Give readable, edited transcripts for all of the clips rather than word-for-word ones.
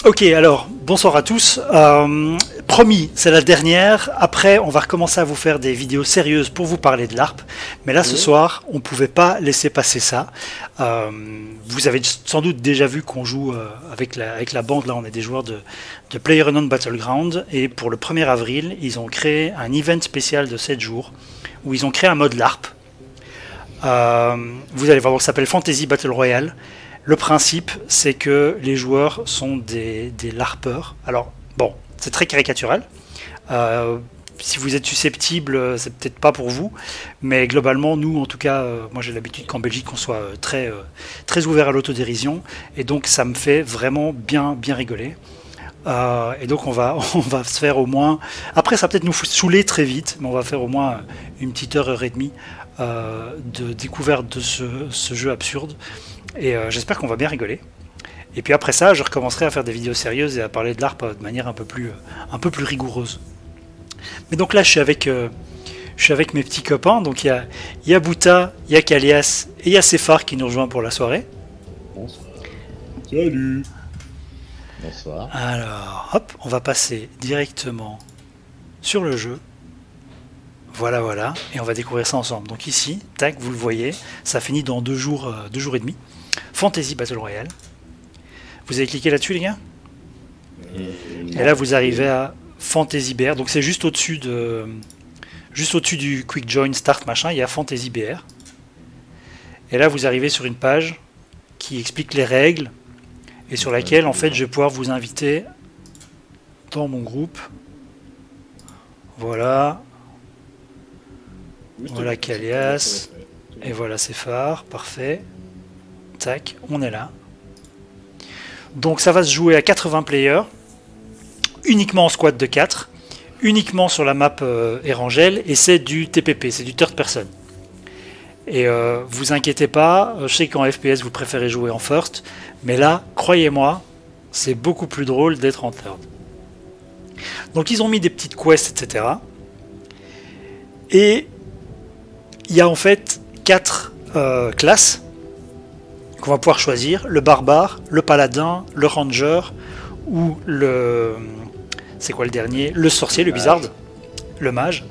Ok, alors, bonsoir à tous. Promis, c'est la dernière. Après, on va recommencer à vous faire des vidéos sérieuses pour vous parler de l'ARP. Mais là, ce soir, on ne pouvait pas laisser passer ça. Vous avez sans doute déjà vu qu'on joue avec la bande. Là, on est des joueurs de PlayerUnknown's Battlegrounds. Et pour le 1er avril, ils ont créé un event spécial de 7 jours où ils ont créé un mode LARP. Vous allez voir, ça s'appelle Fantasy Battle Royale. Le principe, c'est que les joueurs sont des larpeurs. Alors, bon, c'est très caricatural. Si vous êtes susceptible, c'est peut-être pas pour vous. Mais globalement, nous, en tout cas, moi j'ai l'habitude qu'en Belgique, on soit très ouvert à l'autodérision. Et donc, ça me fait vraiment bien rigoler. Et donc, on va se faire au moins... Après, ça va peut-être nous saouler très vite, mais on va faire au moins une petite heure et demie de découverte de ce jeu absurde. Et j'espère qu'on va bien rigoler. Et puis après ça, je recommencerai à faire des vidéos sérieuses et à parler de l'ARP de manière un peu plus rigoureuse. Mais donc là, je suis avec mes petits copains. Donc il y a Bouta, il y a Kalias et il y a Sephar qui nous rejoint pour la soirée. Bonsoir. Salut. Bonsoir. Alors, hop, on va passer directement sur le jeu. Voilà, et on va découvrir ça ensemble. Donc ici, tac, vous le voyez, ça finit dans 2 jours et demi. Fantasy Battle Royale. Vous avez cliqué là-dessus, les gars? Et là, vous arrivez à Fantasy BR. Donc c'est juste au-dessus du Quick Join Start machin, il y a Fantasy BR. Et là, vous arrivez sur une page qui explique les règles et sur laquelle, en fait, je vais pouvoir vous inviter dans mon groupe. Voilà. Voilà Kalias, et voilà Sephar, parfait. Tac, on est là. Donc ça va se jouer à 80 players, uniquement en squad de 4, uniquement sur la map Erangel, et c'est du TPP, c'est du third person. Et vous inquiétez pas, je sais qu'en FPS vous préférez jouer en first, mais là, croyez-moi, c'est beaucoup plus drôle d'être en third. Donc ils ont mis des petites quests, etc. Et il y a en fait 4 classes qu'on va pouvoir choisir, le barbare, le paladin, le ranger ou le... c'est quoi le dernier? Le sorcier, le wizard, le mage.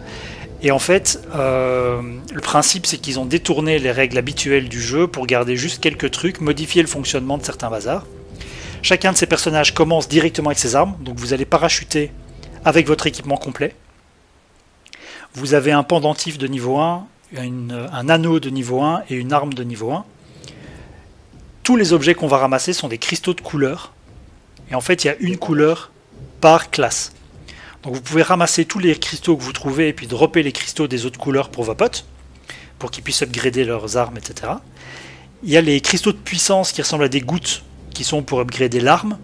Et en fait, le principe c'est qu'ils ont détourné les règles habituelles du jeu pour garder juste quelques trucs, modifier le fonctionnement de certains bazars. Chacun de ces personnages commence directement avec ses armes, donc vous allez parachuter avec votre équipement complet. Vous avez un pendentif de niveau 1, un anneau de niveau 1 et une arme de niveau 1. Tous les objets qu'on va ramasser sont des cristaux de couleur. Et en fait, il y a une couleur par classe. Donc vous pouvez ramasser tous les cristaux que vous trouvez et puis dropper les cristaux des autres couleurs pour vos potes, pour qu'ils puissent upgrader leurs armes, etc. Il y a les cristaux de puissance qui ressemblent à des gouttes, qui sont pour upgrader l'arme.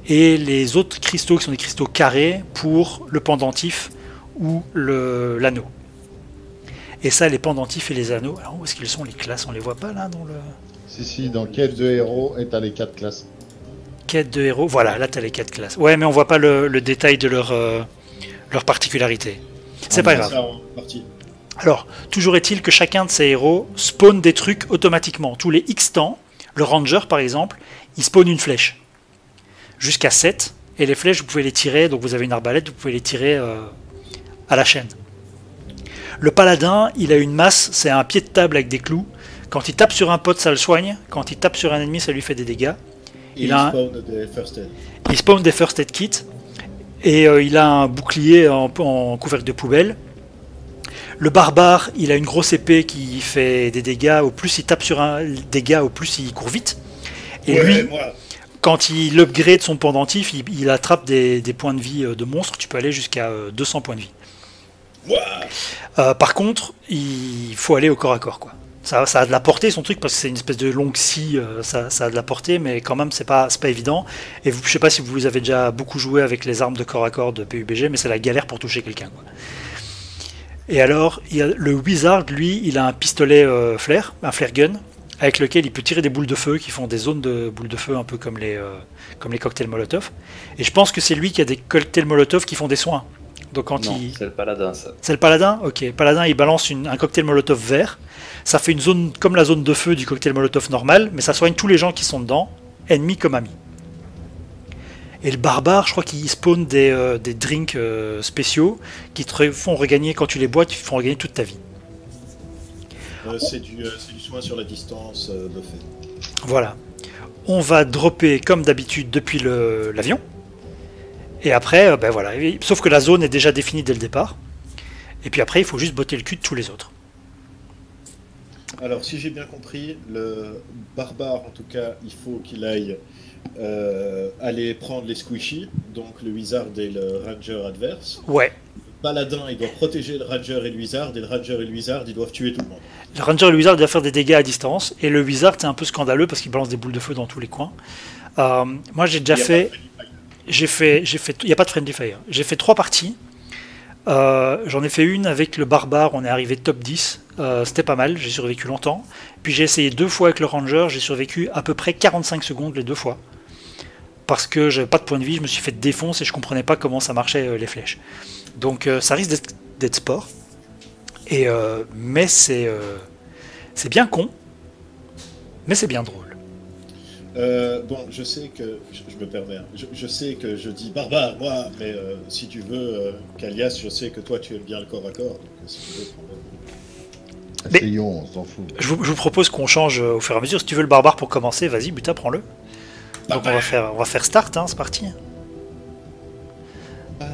Et les autres cristaux qui sont des cristaux carrés pour le pendentif ou l'anneau. Et ça, les pendentifs et les anneaux, alors où est-ce qu'ils sont les classes? On les voit pas là dans le... Si, dans quête de héros, et t'as les 4 classes. Quête de héros, voilà, là t'as les 4 classes. Ouais, mais on voit pas le détail de leur particularité. C'est pas grave. Alors, toujours est-il que chacun de ces héros spawn des trucs automatiquement. Tous les X temps, le ranger par exemple, il spawn une flèche. Jusqu'à 7, et les flèches vous pouvez les tirer, donc vous avez une arbalète, vous pouvez les tirer à la chaîne. Le paladin, il a une masse, c'est un pied de table avec des clous. Quand il tape sur un pote, ça le soigne. Quand il tape sur un ennemi, ça lui fait des dégâts. Il spawn des first aid kits. Et il a un bouclier en couvercle de poubelle. Le barbare, il a une grosse épée qui fait des dégâts. Au plus il tape sur un dégât, au plus il court vite. Et lui, quand il upgrade son pendentif, il attrape des points de vie de monstres. Tu peux aller jusqu'à 200 points de vie. Par contre, il faut aller au corps à corps, quoi. Ça a de la portée son truc parce que c'est une espèce de longue scie, ça a de la portée, mais quand même c'est pas évident. Et je sais pas si vous avez déjà beaucoup joué avec les armes de corps à corps de PUBG, mais c'est la galère pour toucher quelqu'un, quoi. Et alors, il y a le wizard, lui, il a un pistolet flare, un flare gun, avec lequel il peut tirer des boules de feu qui font des zones de boules de feu un peu comme les cocktails Molotov. Et je pense que c'est lui qui a des cocktails Molotov qui font des soins. Donc quand non, c'est le paladin, ça. C'est le paladin? Ok. Paladin, il balance un cocktail Molotov vert. Ça fait une zone comme la zone de feu du cocktail Molotov normal, mais ça soigne tous les gens qui sont dedans, ennemis comme amis. Et le barbare, je crois qu'il spawn des drinks spéciaux qui te font regagner, quand tu les bois, tu font regagner toute ta vie. C'est du soin sur la distance de fait. Voilà. On va dropper comme d'habitude depuis l'avion. Et après, ben voilà. Sauf que la zone est déjà définie dès le départ. Et puis après, il faut juste botter le cul de tous les autres. Alors, si j'ai bien compris, le barbare, en tout cas, il faut qu'il aille aller prendre les squishies, donc le wizard et le ranger adverse. Ouais. Le paladin, il doit protéger le ranger et le wizard, et le ranger et le wizard, ils doivent tuer tout le monde. Le ranger et le wizard doivent faire des dégâts à distance. Et le wizard, c'est un peu scandaleux parce qu'il balance des boules de feu dans tous les coins. Moi, j'ai déjà fait... Il n'y a pas de friendly fire. J'ai fait 3 parties. J'en ai fait une avec le barbare, on est arrivé top 10, c'était pas mal, j'ai survécu longtemps. Puis j'ai essayé 2 fois avec le ranger, j'ai survécu à peu près 45 secondes les 2 fois. Parce que j'avais pas de point de vie, je me suis fait défoncer et je comprenais pas comment ça marchait les flèches. Donc ça risque d'être sport. Mais c'est bien con, mais c'est bien drôle. Bon, je sais que, je me permets, je sais que je dis barbare, moi, mais si tu veux, Kalias, je sais que toi tu aimes bien le corps à corps, donc si tu veux prendre... Essayons, on s'en fout. Je vous propose qu'on change au fur et à mesure. Si tu veux le barbare pour commencer, vas-y, Buta, prends-le. Donc on va faire start, hein, c'est parti.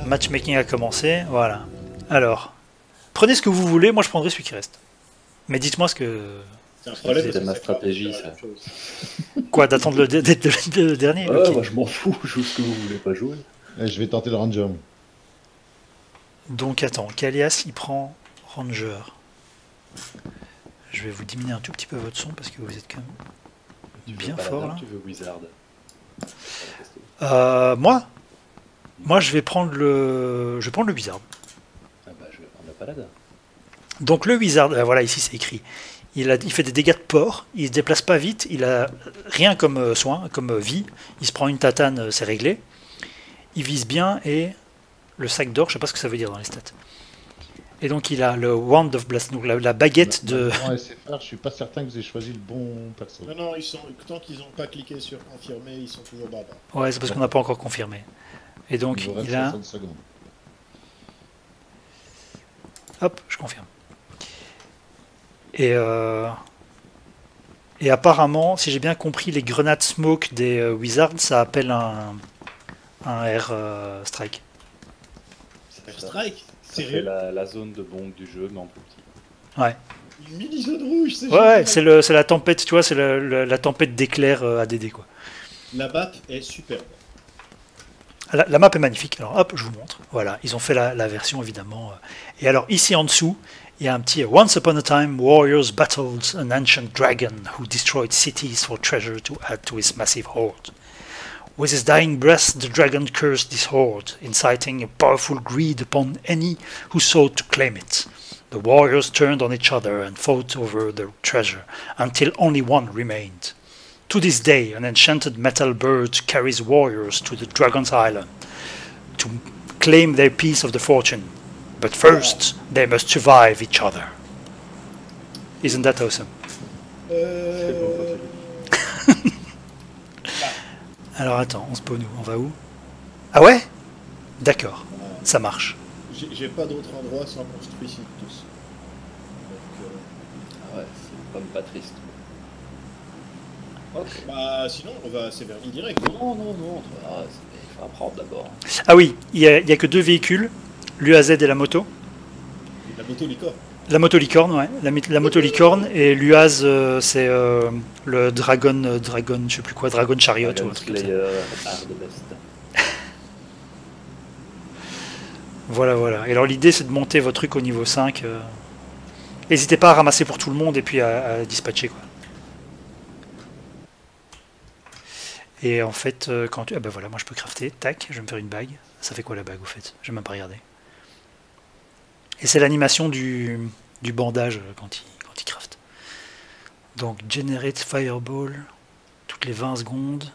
Matchmaking a commencé, voilà. Alors, prenez ce que vous voulez, moi je prendrai celui qui reste. Mais dites-moi ce que... C'est un problème, c'est ma stratégie, ça. Quoi, d'attendre le dernier? Ouais, Ok. moi je m'en fous, je joue ce que vous voulez pas jouer. Je vais tenter le ranger. Donc attends, Kalias il prend Ranger. Je vais vous diminuer un tout petit peu votre son parce que vous êtes quand même Tu veux bien Paladin, fort là. Tu veux Wizard? Moi je vais prendre le Wizard. Ah bah je vais prendre le Paladin. Donc le Wizard, voilà ici c'est écrit. Il fait des dégâts de porc, il se déplace pas vite, il a rien comme soin, comme vie. Il se prend une tatane, c'est réglé. Il vise bien et le sac d'or, je sais pas ce que ça veut dire dans les stats. Et donc il a le Wand of Blast, donc la baguette de... En SFR, je suis pas certain que vous ayez choisi le bon perso. Non, non, tant qu'ils n'ont pas cliqué sur confirmer, ils sont toujours barbares. Ouais, c'est parce qu'on n'a pas encore confirmé. Et donc Il vous reste il a... 60 secondes. Hop, je confirme. Et apparemment, si j'ai bien compris, les grenades smoke des Wizards, ça appelle un air strike. Strike? Ça fait Sérieux? la zone de bombe du jeu, mais en plus petit. Ouais. Une mini-zone rouge, c'est Ouais, génial. c'est la tempête, tu vois, c'est la tempête d'éclairs ADD, quoi. La map est superbe. La map est magnifique. Alors hop, je vous montre. Voilà, ils ont fait la version évidemment. Et alors ici en dessous, il y a un petit Once upon a time, warriors battled an ancient dragon who destroyed cities for treasure to add to his massive horde. With his dying breath, the dragon cursed this horde, inciting a powerful greed upon any who sought to claim it. The warriors turned on each other and fought over the treasure, until only one remained. To this day, an enchanted metal bird carries warriors to the Dragon's Island to claim their piece of the fortune. But first, they must survive each other. Isn't that awesome? Alors attends, on spawn où? On va où? Ah ouais? D'accord, ça marche. J'ai pas d'autre endroit sans construire ici tous. Donc, Ah ouais, c'est pas triste. Ok. bah sinon on va à Séverny direct. Non, il faut apprendre d'abord. Ah oui, il y a que 2 véhicules, l'UAZ et la moto. La moto licorne. La moto licorne, ouais. La moto licorne et l'UAZ, c'est le Dragon, je sais plus quoi, Dragon Chariot ou un truc comme ça. Slayer, Hard Best. Voilà. Et alors l'idée c'est de monter votre truc au niveau 5. N'hésitez pas à ramasser pour tout le monde et puis à dispatcher, quoi. Et en fait, quand tu... Ah ben voilà, moi je peux crafter. Tac, je vais me faire une bague. Ça fait quoi la bague au fait? Je vais même pas regarder. Et c'est l'animation du bandage quand il craft. Donc Generate Fireball toutes les 20 secondes.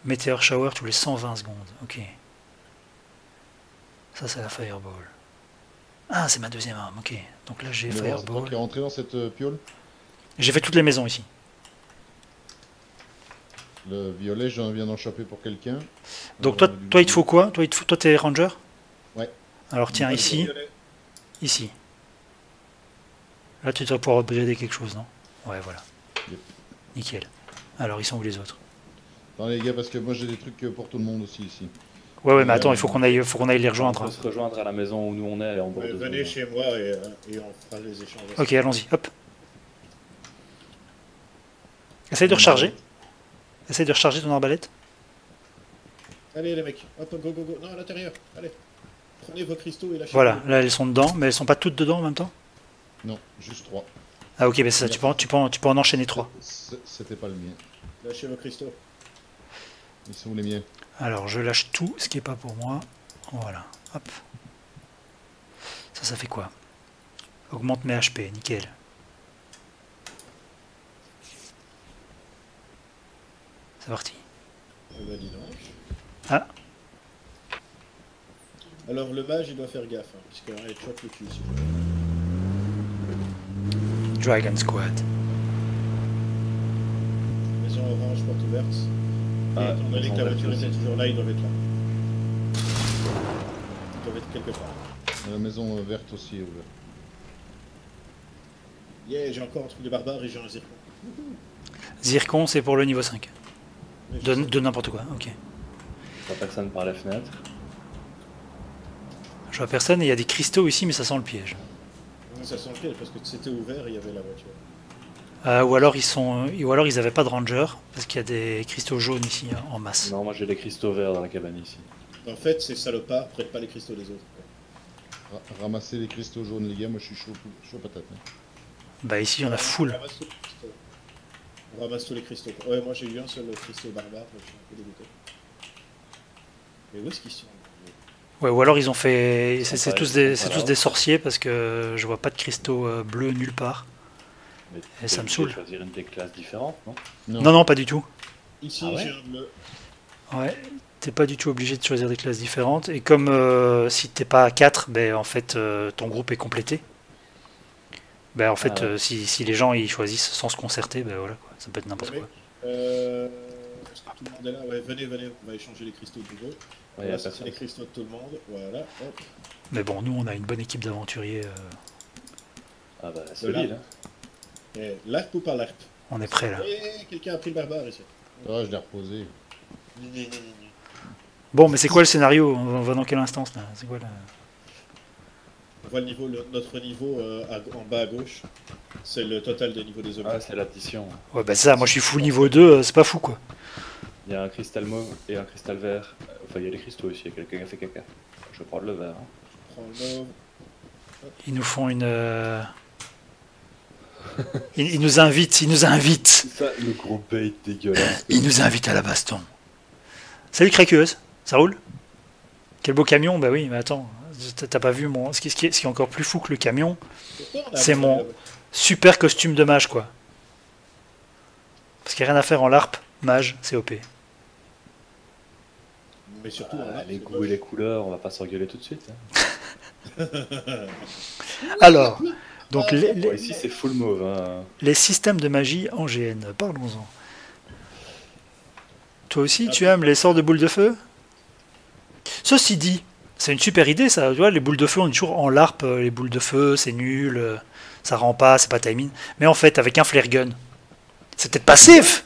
Meteor Shower tous les 120 secondes. Ok. Ça c'est la Fireball. Ah, c'est ma deuxième arme. Ok. Donc là j'ai C'est toi Fireball. qui est rentré dans cette piole. J'ai fait toutes les maisons ici. Le violet, j'en viens d'en choper pour quelqu'un. Donc toi il te faut quoi? Toi t'es ranger? Ouais. Alors tiens, ici, ici. Là tu devrais pouvoir upgrader quelque chose, non? Ouais, voilà. Yep. Nickel. Alors ils sont où les autres? Attends les gars, parce que moi j'ai des trucs pour tout le monde aussi ici. Ouais, mais attends, il faut qu'on aille les On rejoindre. peut Hein. se rejoindre à la maison où nous on est et en bord de Venez zone. chez moi et on fera les échanges. Ok, allons-y, hop. Essaye de recharger. Essaye de recharger ton arbalète. Allez les mecs, hop, go, go, go. Non, à l'intérieur, allez. Prenez vos cristaux et lâchez. Voilà, là elles sont dedans, mais elles sont pas toutes dedans en même temps. Non, juste 3. Ah ok, mais c'est ça, tu peux en enchaîner 3. C'était pas le mien. Lâchez vos cristaux. Ils sont où les miens? Alors je lâche tout, ce qui est pas pour moi. Voilà, hop. Ça fait quoi? Augmente mes HP, nickel. C'est parti. Bah dis donc. Ah, Alors le mage il doit faire gaffe, hein, puisque là, il chope le cul si je veux. Dragon Squad. Maison orange, porte ouverte. Ah, Et étant donné que la maison voiture verte était aussi. toujours là, ils doivent être là. Ils doivent être quelque part. La maison verte aussi est ouverte. Yeah, j'ai encore un truc de barbare et j'ai un zircon. Zircon, c'est pour le niveau 5. Mais je sais. De n'importe quoi, ok. Je vois personne par la fenêtre. Je vois personne et il y a des cristaux ici, mais ça sent le piège. Ça sent le piège parce que c'était ouvert et il y avait la voiture. Ou alors ils avaient pas de ranger, parce qu'il y a des cristaux jaunes ici hein, en masse. Non, moi j'ai des cristaux verts dans la cabane ici. En fait, ces salopards prêtent pas les cristaux des autres. Ramasser les cristaux jaunes les gars, moi je suis chaud patate. Hein. Bah ici il y en a full. On ramasse tous les cristaux. On ramasse tous les cristaux. Ouais, moi j'ai eu un seul cristaux barbare, je suis un peu dégoûté. Mais où est-ce qu'ils sont? Ouais, ou alors ils ont fait. C'est Sympa, tous des sympa, tous là. des sorciers parce que je vois pas de cristaux bleus nulle part. Mais Et ça t'es me obligé saoule. de choisir une des classes différentes, non? Non, non, pas du tout. Ici, Ah ouais j'ai un bleu. Ouais, t'es pas du tout obligé de choisir des classes différentes. Et comme si t'es pas à 4, ben en fait ton groupe est complété. Ben en fait, Ah ouais. si les gens ils choisissent sans se concerter, ben voilà quoi, ça peut être n'importe Ouais. quoi. Est-ce que tout le monde est là? Ouais, venez, on va échanger les cristaux de nouveau. Ouais, On y a va sortir personne. les cristaux de tout le monde. Voilà, hop. Mais bon, nous on a une bonne équipe d'aventuriers, Ah bah solide, hein. Et l'arc ou pas l'arc? on est prêts là. Et quelqu'un a pris le barbare ici. Ah, je l'ai reposé. Bon, mais c'est quoi le scénario? On va dans quelle instance là? C'est quoi là? On voit le niveau, notre niveau en bas à gauche. C'est le total des niveaux des objets. Ah, c'est l'addition. Ouais, bah c'est ça, moi je suis full niveau 2, c'est pas fou quoi. Il y a un cristal mauve et un cristal vert. Enfin, il y a des cristaux aussi, il y a quelqu'un qui a fait caca. Je vais prendre le vert. Hein. Prends le mauve. Ils nous font une. Ils nous invitent, ils nous invitent. Ça, le gros bait dégueulasse. Ils nous invitent à la baston. Salut Craqueuse, ça roule? Quel beau camion, bah oui, mais attends, t'as pas vu mon. Ce qui est encore plus fou que le camion, Pourquoi on a C'est abandonné mon- la voiture? super costume de mage quoi. Parce qu'il n'y a rien à faire en LARP, mage, c'est OP. Mais surtout, Ah, en arc, les c'est goûts et moche. les couleurs, on va pas s'engueuler tout de suite. Hein. Alors, donc Bon, ici c'est full mauve. Hein. les systèmes de magie en GN, parlons-en. Toi aussi, tu aimes les sorts de boules de feu? Ceci dit, c'est une super idée ça, tu vois, les boules de feu, on est toujours en LARP, les boules de feu, c'est nul, ça rend pas, c'est pas timing. Mais en fait, avec un flare gun, c'est peut-être pas safe,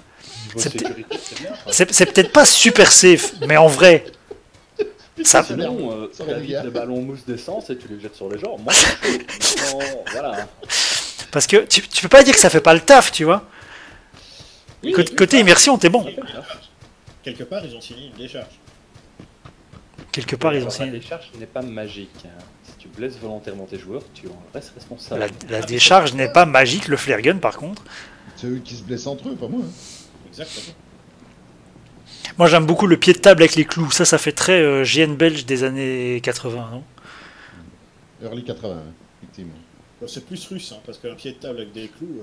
Niveau C'est sécurité, c'est bien. ça. c'est peut-être pas super safe, mais en vrai, ça, Sinon, Ça va, les t'invites gars. les ballons mousse d'essence et tu les jettes sur les gens. Moi, c'est chaud. Maintenant, voilà. parce que tu peux pas dire que ça fait pas le taf, tu vois. Oui, Côté immersion, t'es bon. Ça fait le taf. quelque part, ils ont signé une décharge. Quelque part, ils ont Alors, signé. La décharge n'est pas magique. Hein. Si tu blesses volontairement tes joueurs, tu en restes responsable. La décharge n'est pas magique, le flare gun par contre. C'est eux qui se blessent entre eux, pas moi. Hein. Exactement. Moi j'aime beaucoup le pied de table avec les clous, ça fait très GN belge des années 80, non? Early 80, hein, effectivement. Bon, c'est plus russe, hein, parce qu'un pied de table avec des clous.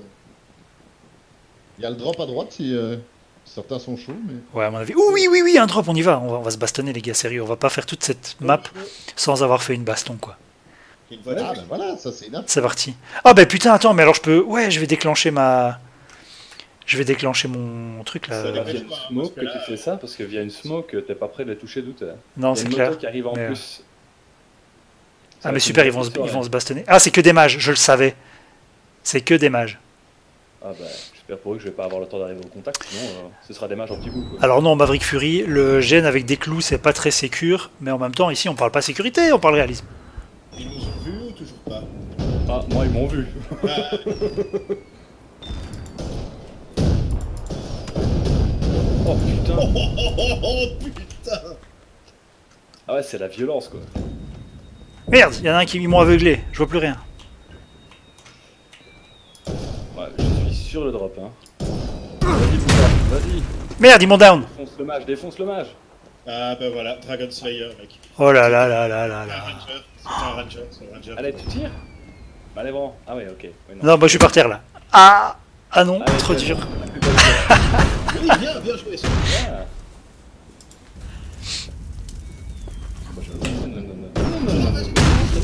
Il y a le drop à droite si certains sont chauds, mais. Ouais, à mon avis. Ouh, oui, un drop, on y va. On va se bastonner, les gars, sérieux. On va pas faire toute cette map sans avoir fait une baston, quoi. Il y a une voiture. Ah, ben voilà, ça c'est une C'est parti. Ah, bah putain, attends, mais alors je peux. Ouais, je vais déclencher ma. Je vais déclencher mon truc là. Ça Via dépend. une Parce smoke que que là, tu fais ça, parce que via une smoke, t'es pas prêt de les toucher d'où t'es. Non, Il y a c'est une clair. moto qui arrive en Mais, plus. Ah mais super, ils vont se bastonner. Ah c'est que des mages, je le savais. C'est que des mages. Ah bah, j'espère pour eux que je vais pas avoir le temps d'arriver au contact, sinon ce sera des mages en petit bout. Quoi. Alors non, Maverick Fury, le gène avec des clous c'est pas très sécure, mais en même temps ici on parle pas sécurité, on parle réalisme. ils nous ont vus ou toujours pas? Ah, moi ils m'ont vu. Ah, Oh putain. oh, putain! Ah ouais, c'est la violence quoi. Merde, il y en a un qui m'ont aveuglé, je vois plus rien. Ouais, je suis sur le drop hein. Vas-y Bouddha, vas-y. Merde, ils m'ont down. Défonce le mage. Ah bah voilà, Dragon Slayer, mec. Oh là là là là là Un là. ranger, c'est un ranger, c'est un ranger. Allez, tu tires. Bah, allez bon. Ah ouais, ok. Ouais, Non, moi je suis par terre là. Ah ah non, Allez, trop c'est dur. bon. Oui, bien joué, ça. Ah. Bah,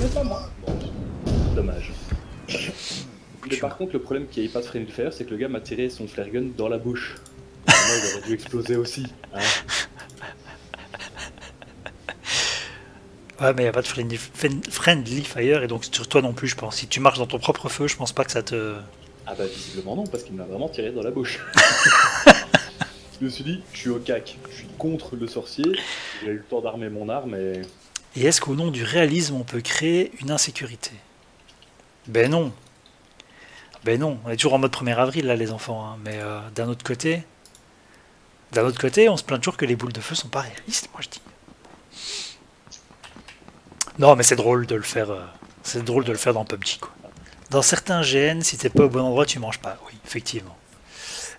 je pas moi. Bon, dommage. Mais par contre, le problème qu'il n'y ait pas de friendly fire, c'est que le gars m'a tiré son flare gun dans la bouche. Moi, il aurait dû exploser aussi. Hein. Ouais, mais il a pas de friendly fire et donc sur toi non plus, je pense. Si tu marches dans ton propre feu, je pense pas que ça te. Ah bah visiblement non, parce qu'il m'a vraiment tiré dans la bouche. Je me suis dit, je suis au cac, je suis contre le sorcier, j'ai eu le temps d'armer mon arme et... Et est-ce qu'au nom du réalisme, on peut créer une insécurité? Ben non. Ben non, on est toujours en mode 1er avril là les enfants, hein. Mais d'un autre côté, on se plaint toujours que les boules de feu sont pas réalistes, moi je dis. Non, mais c'est drôle de le faire. C'est drôle de le faire dans PUBG quoi. Dans certains GN, si t'es pas au bon endroit, tu manges pas. Oui, effectivement.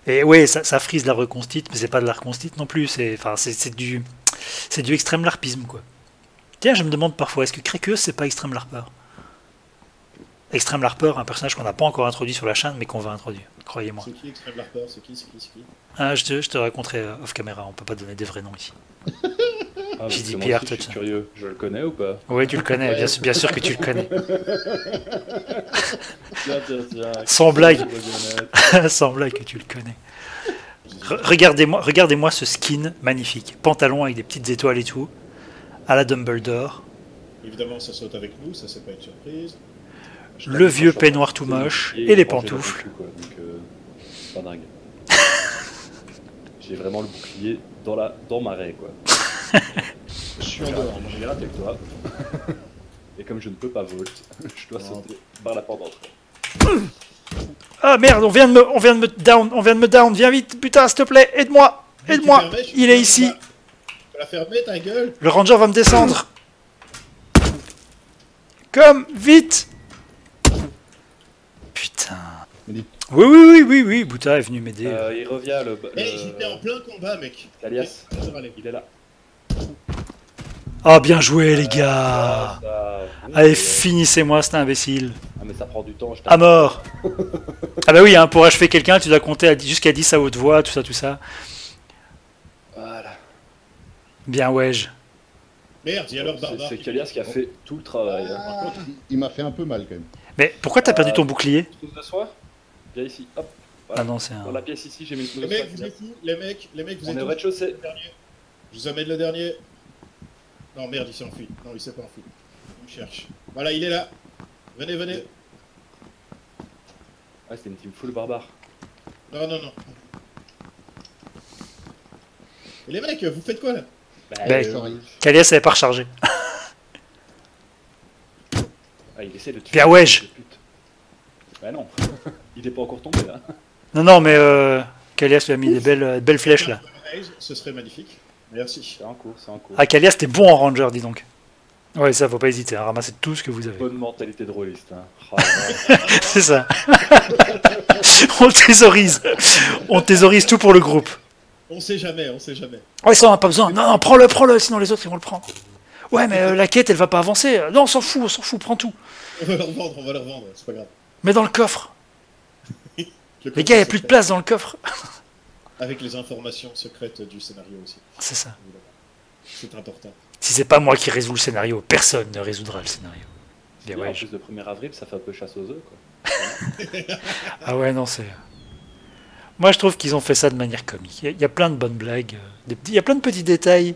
Et oui, ça frise la reconstite, mais c'est pas de la reconstite non plus. C'est du extrême larpisme quoi. Tiens, je me demande parfois, est-ce que Krakeus c'est pas extrême larpeur? Extrême larpeur, un personnage qu'on n'a pas encore introduit sur la chaîne, mais qu'on va introduire. Croyez-moi. C'est qui Extreme Larper? C'est qui? Ah, je te raconterai off caméra. On peut pas donner des vrais noms ici. Ah, J'ai parce dit que moi Pierre, aussi, toi, je suis tu- curieux, je le connais ou pas? Oui, tu le connais. Bien sûr que tu le connais. Tiens. Sans blague. Baguette. Sans blague que tu le connais. Regardez-moi ce skin magnifique. Pantalon avec des petites étoiles et tout. À la Dumbledore. Évidemment, ça saute avec nous, ça c'est pas une surprise. Le vieux peignoir tout moche. Et les pantoufles. Quoi, donc, pas dingue. J'ai vraiment le bouclier dans ma raie, quoi. Je suis en J'ai dehors. j'ai raté avec toi. Et comme je ne peux pas vault, je dois sauter par la porte d'entrée. Ah merde, on vient de me down. Viens vite, putain, s'il te plaît, aide-moi. Aide-moi. Il est ici. Tu la fermer ta gueule? Le ranger va me descendre. Comme, vite. Putain. Oui, Bouta est venu m'aider. Il revient Eh, j'étais en plein combat, mec. Alias, Ok, ça va aller. il est là. Ah, bien joué, les gars. Allez, finissez-moi, cet imbécile. Ah mais ça prend du temps, je À mort. Ah bah oui, hein, pour achever quelqu'un, tu dois compter jusqu'à 10 à haute voix, tout ça. Voilà. Bien, ouais. Merde, il y a leur barbare. C'est Kalias qui a fait tout le travail. Hein. Par contre, il m'a fait un peu mal quand même. Mais pourquoi t'as perdu ton bouclier? Trousse de soie. Viens ici, hop. Ah Voilà. non, c'est Dans un... la pièce ici, j'ai mis une trousse Les de soie. mecs, vous êtes où? Les mecs, vous On êtes est au où? rez-de-chaussée. Le dernier. Je vous amène le dernier. Non, merde, il s'est enfui. Non, il s'est pas enfui. Il me cherche. Voilà, il est là. Venez. Ah, c'était une team full barbare. Non. Et les mecs, vous faites quoi là? Ben, Sorry. Kalias avait pas rechargé. Ah, il essaie de tuer. Bien, ouais. le pute. Bah non, il est pas encore tombé là. Non, mais Kalias lui a mis des belles flèches là. Ce serait magnifique. Merci. C'est en cours. Ah, Kalias, t'es bon en ranger, dis donc. Ouais, ça, faut pas hésiter, hein, ramassez tout ce que vous avez. Bonne mentalité de rôliste. Hein. Oh, là, là. C'est ça. On thésaurise tout pour le groupe. On sait jamais. Ouais, ça, on a pas besoin. Non, prends-le, sinon les autres, ils vont le prendre. Ouais, mais la quête, elle va pas avancer. Non, on s'en fout, prends tout. On va le revendre, c'est pas grave. Mets dans le coffre. Le Les gars, il n'y a plus de place dans le coffre. Avec les informations secrètes du scénario aussi. C'est ça. Évidemment. C'est important. Si c'est pas moi qui résous le scénario, personne ne résoudra le scénario. Bien, En ouais. plus de 1er avril, ça fait un peu chasse aux œufs quoi. Ah ouais, non, c'est... Moi, je trouve qu'ils ont fait ça de manière comique. Il y a plein de bonnes blagues. Il y a plein de petits détails.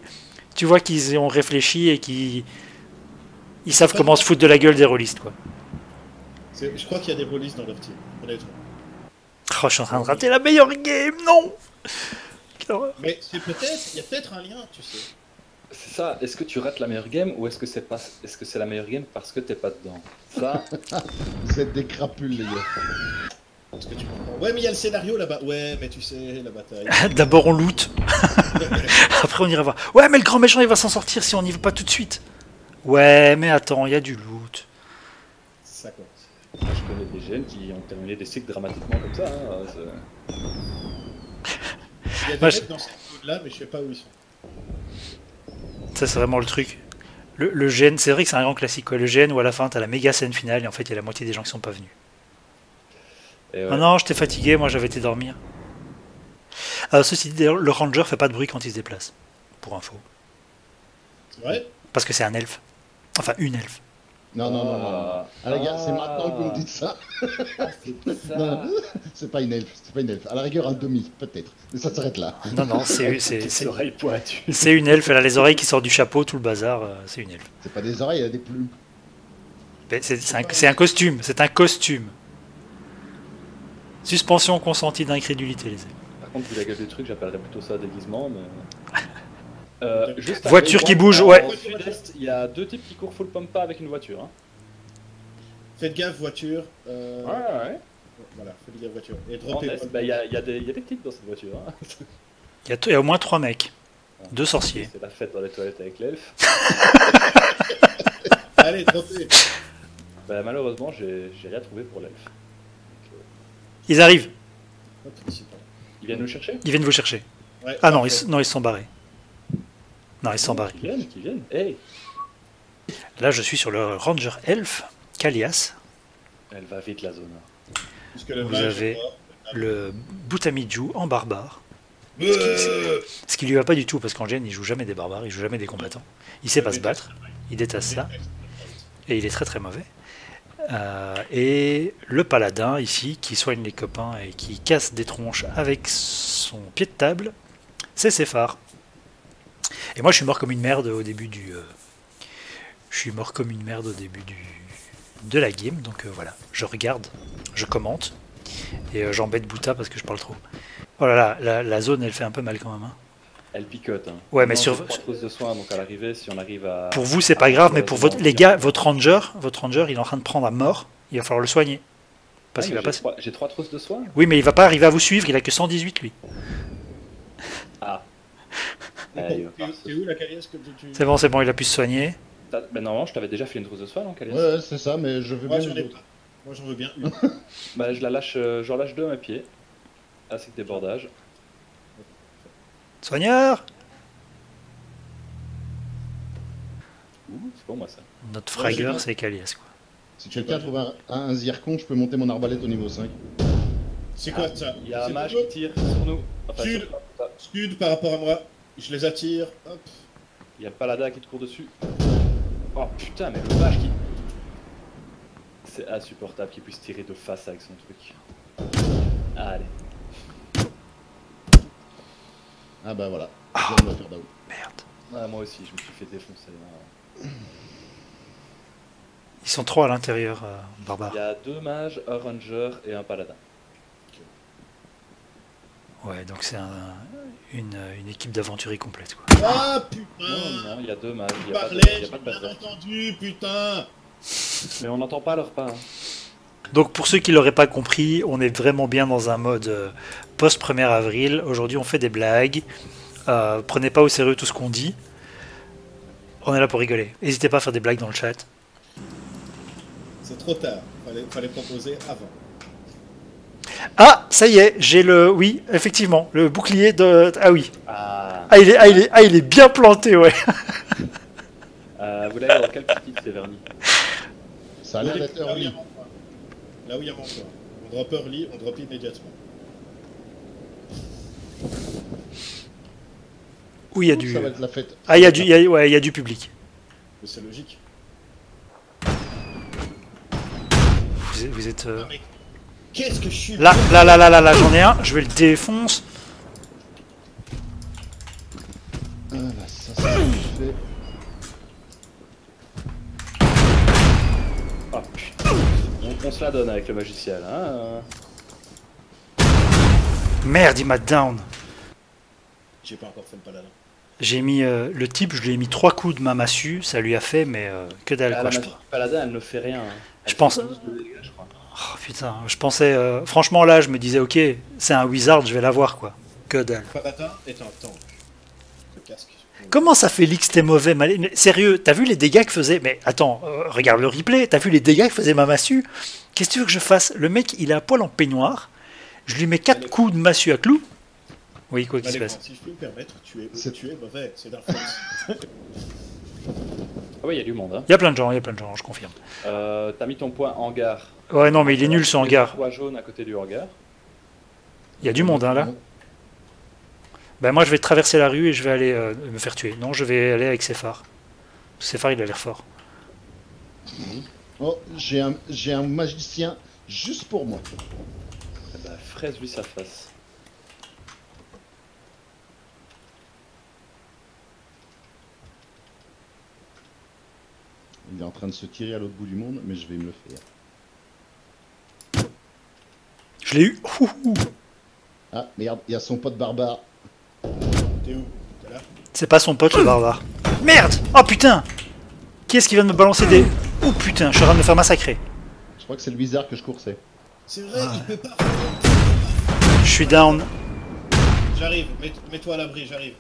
Tu vois qu'ils y ont réfléchi et qu'ils ils savent comment se foutre de la gueule des rôlistes, quoi. Je crois qu'il y a des rôlistes dans leur team, honnêtement. Oh, je suis en train de rater la meilleure game, non. Quelle horreur. Mais c'est peut-être, il y a peut-être un lien, tu sais. C'est ça, est-ce que tu rates la meilleure game ou est-ce que c'est la meilleure game parce que t'es pas dedans? Ça, Vous êtes des crapules, les gars. Est-ce que tu comprends? Ouais, mais il y a le scénario là-bas. Ouais, mais tu sais, la bataille. D'abord, on loot. Après, on ira voir. Ouais, mais le grand méchant, il va s'en sortir si on n'y va pas tout de suite. Ouais, mais attends, il y a du loot. Ça compte. moi je connais des jeunes qui ont terminé des cycles dramatiquement comme ça. Hein, Il y a des Ouais, mecs dans cette zone-là, mais je sais pas où ils sont. Ça, c'est vraiment le truc. Le GN, c'est vrai que c'est un grand classique, quoi. Le GN où à la fin, t'as la méga scène finale et en fait, il y a la moitié des gens qui sont pas venus. et ouais. Ah non, j'étais fatigué, moi j'avais été dormir. Ceci dit, d'ailleurs, le ranger fait pas de bruit quand il se déplace. Pour info. C'est vrai? Parce que c'est un elfe. Enfin, une elfe. Non, non, non, non, non. Ah, les gars, c'est maintenant que vous me dites ça. C'est ça. Non, c'est pas une elfe, c'est pas une elfe. À la rigueur, un demi, peut-être. Mais ça s'arrête là. Non, non, c'est Ses oreilles pointues. c'est une elfe. Elle a les oreilles qui sortent du chapeau, tout le bazar. C'est une elfe. C'est pas des oreilles, elle a des plumes. Mais c'est un costume. C'est un costume. Suspension consentie d'incrédulité, les elfes. Par contre, vu la gueule du truc, j'appellerais plutôt ça déguisement, mais... juste à Voiture côté, qui bouge, en ouais. sud-est, il y a deux types qui courent full pampa avec une voiture. Hein. Faites gaffe, voiture. Ouais. Voilà, faites gaffe, voiture. Et En droppez est, pas. bah, il y a des types dans cette voiture. Hein. Il y a au moins 3 mecs. 2 sorciers. C'est la fête dans les toilettes avec l'elfe. Allez, droppez. Bah, malheureusement, j'ai rien trouvé pour l'elfe. Ils arrivent. Hop, ici, pardon. Ils viennent nous chercher? Ils viennent vous chercher. Ouais, Ah non, parfait. ils se sont barrés. Non, ils se sont barrés. Qui viennent. Hey, Là, je suis sur le ranger elfe, Kalias. elle va vite la zone. Puisque le Vous mage avez est mort. le Boutamidju en barbare. Euh, Ce qui lui va pas du tout, parce qu'en gène, il joue jamais des barbares, il joue jamais des combattants. Il sait pas se battre, il déteste ça, et il est très très mauvais. Et le paladin ici, qui soigne les copains et qui casse des tronches avec son pied de table, c'est Séphar. Et moi je suis mort comme une merde au début du... je suis mort comme une merde au début de la game, donc voilà, je regarde, je commente, et j'embête Bouta parce que je parle trop. Oh là là, la zone elle fait un peu mal quand même. Hein. Elle picote. Hein. Ouais, mais Maintenant, sur- j'ai 3 trousses de soins, donc à l'arrivée, si on arrive à... Pour vous c'est pas grave, mais pour les gars, votre ranger il est en train de prendre à mort, il va falloir le soigner. Parce Ah, qu'il mais va j'ai pas... j'ai 3 trousses de soins. Oui, mais il va pas arriver à vous suivre, il a que 118 lui. Ah. T'es où la carrière que tu... C'est bon, il a pu se soigner. Ben normalement, je t'avais déjà fait une trousse de soins, non, Calias? Ouais, c'est ça, mais je veux Moi, bien j'en les ai autres. pas. Moi, j'en veux bien une. Bah, je la lâche, j'en lâche 2 à mes pieds. Ainsi que débordage. Soigneur! Ouh, c'est pour moi ça. Notre Ouais, j'ai fragueur, bien. c'est Kalias, quoi. Si quelqu'un trouve un zircon, je peux monter mon arbalète au niveau 5. C'est quoi ça? Il y a un C'est mage pour qui tire sur nous. Enfin, Sud. sur- ça. Sud par rapport à moi. Je les attire. Hop. Il y a le paladin qui te court dessus. Oh putain, mais le mage qui... C'est insupportable qu'il puisse tirer de face avec son truc. Allez. Ah bah voilà, je viens de me faire down. Merde. Ah, moi aussi, je me suis fait défoncer. Là. Ils sont 3 à l'intérieur, barbares. Il y a 2 mages, un ranger et un paladin. Ouais, donc c'est une équipe d'aventuriers complète, quoi. Ah Non, putain. non, il y a 2 mages. Il Je n'y a, pas de- parlais, il y a j'ai pas de bien bazar. entendu, putain. Mais on n'entend pas leur pas. Hein. Donc pour ceux qui l'auraient pas compris, on est vraiment bien dans un mode post 1er avril. Aujourd'hui, on fait des blagues. Prenez pas au sérieux tout ce qu'on dit. On est là pour rigoler. N'hésitez pas à faire des blagues dans le chat. C'est trop tard. Fallait proposer avant. Ah, ça y est, j'ai le... Oui, effectivement, le bouclier de... Ah oui. Ah. Il est bien planté, ouais. Vous l'avez dans quelle petite, c'est vernis? Ça a l'air d'être Là où il y a early. mon point. Là où il y a mon point. On drop early, on drop immédiatement. Où il y a du... Ça va être la fête. Ah, il y a du public. Mais c'est logique. Vous êtes... Ah, mais Qu'est-ce que je suis Là, là, j'en ai un, je vais le défonce. Voilà, ça c'est fait. Ah putain. On se la donne avec le magicien là. Merde, il m'a down. J'ai pas encore fait le paladin. J'ai mis le type, je lui ai mis 3 coups de ma massue, ça lui a fait, mais que dalle Ah, quoi. la magie paladin, elle ne fait rien. Elle Je pense- fait 12 de dégâts, je crois. Oh, putain, je pensais. Franchement, là, je me disais, ok, c'est un wizard, je vais l'avoir quoi. Que dalle. Paladin est un tank. Le casque. Comment ça fait Lix, t'es mauvais mais sérieux, t'as vu les dégâts que faisait. Mais attends, regarde le replay, t'as vu les dégâts que faisait ma massue. Qu'est-ce que tu veux que je fasse? Le mec, il est à poil en peignoir. Je lui mets 4 coups de massue à clous. Oui, quoi qu'il se passe. Si je peux me permettre, tu es mauvais, c'est d'un Ah oui, il y a du monde. Hein. Il y a plein de gens, je confirme. T'as mis ton point hangar. Ouais, non, mais il est nul ce hangar. Toi jaune à côté du hangar. Il y a du monde, hein, là. Ben moi, je vais traverser la rue et je vais aller me faire tuer. Non, je vais aller avec Séphar. Séphar, il a l'air fort. Oh, j'ai un magicien juste pour moi. Eh ben, fraise lui sa face. Il est en train de se tirer à l'autre bout du monde, mais je vais me le faire. Je l'ai eu. Ouh, ouh. Ah merde, il y a son pote barbare. T'es où? T'es là? C'est pas son pote, le barbare. Merde! Oh putain! Qui est-ce qui vient de me balancer des... Oh putain, je suis en train de me faire massacrer. Je crois que c'est le wizard que je coursais. C'est vrai, il peut pas. Je suis down. J'arrive, mets-toi à l'abri, j'arrive.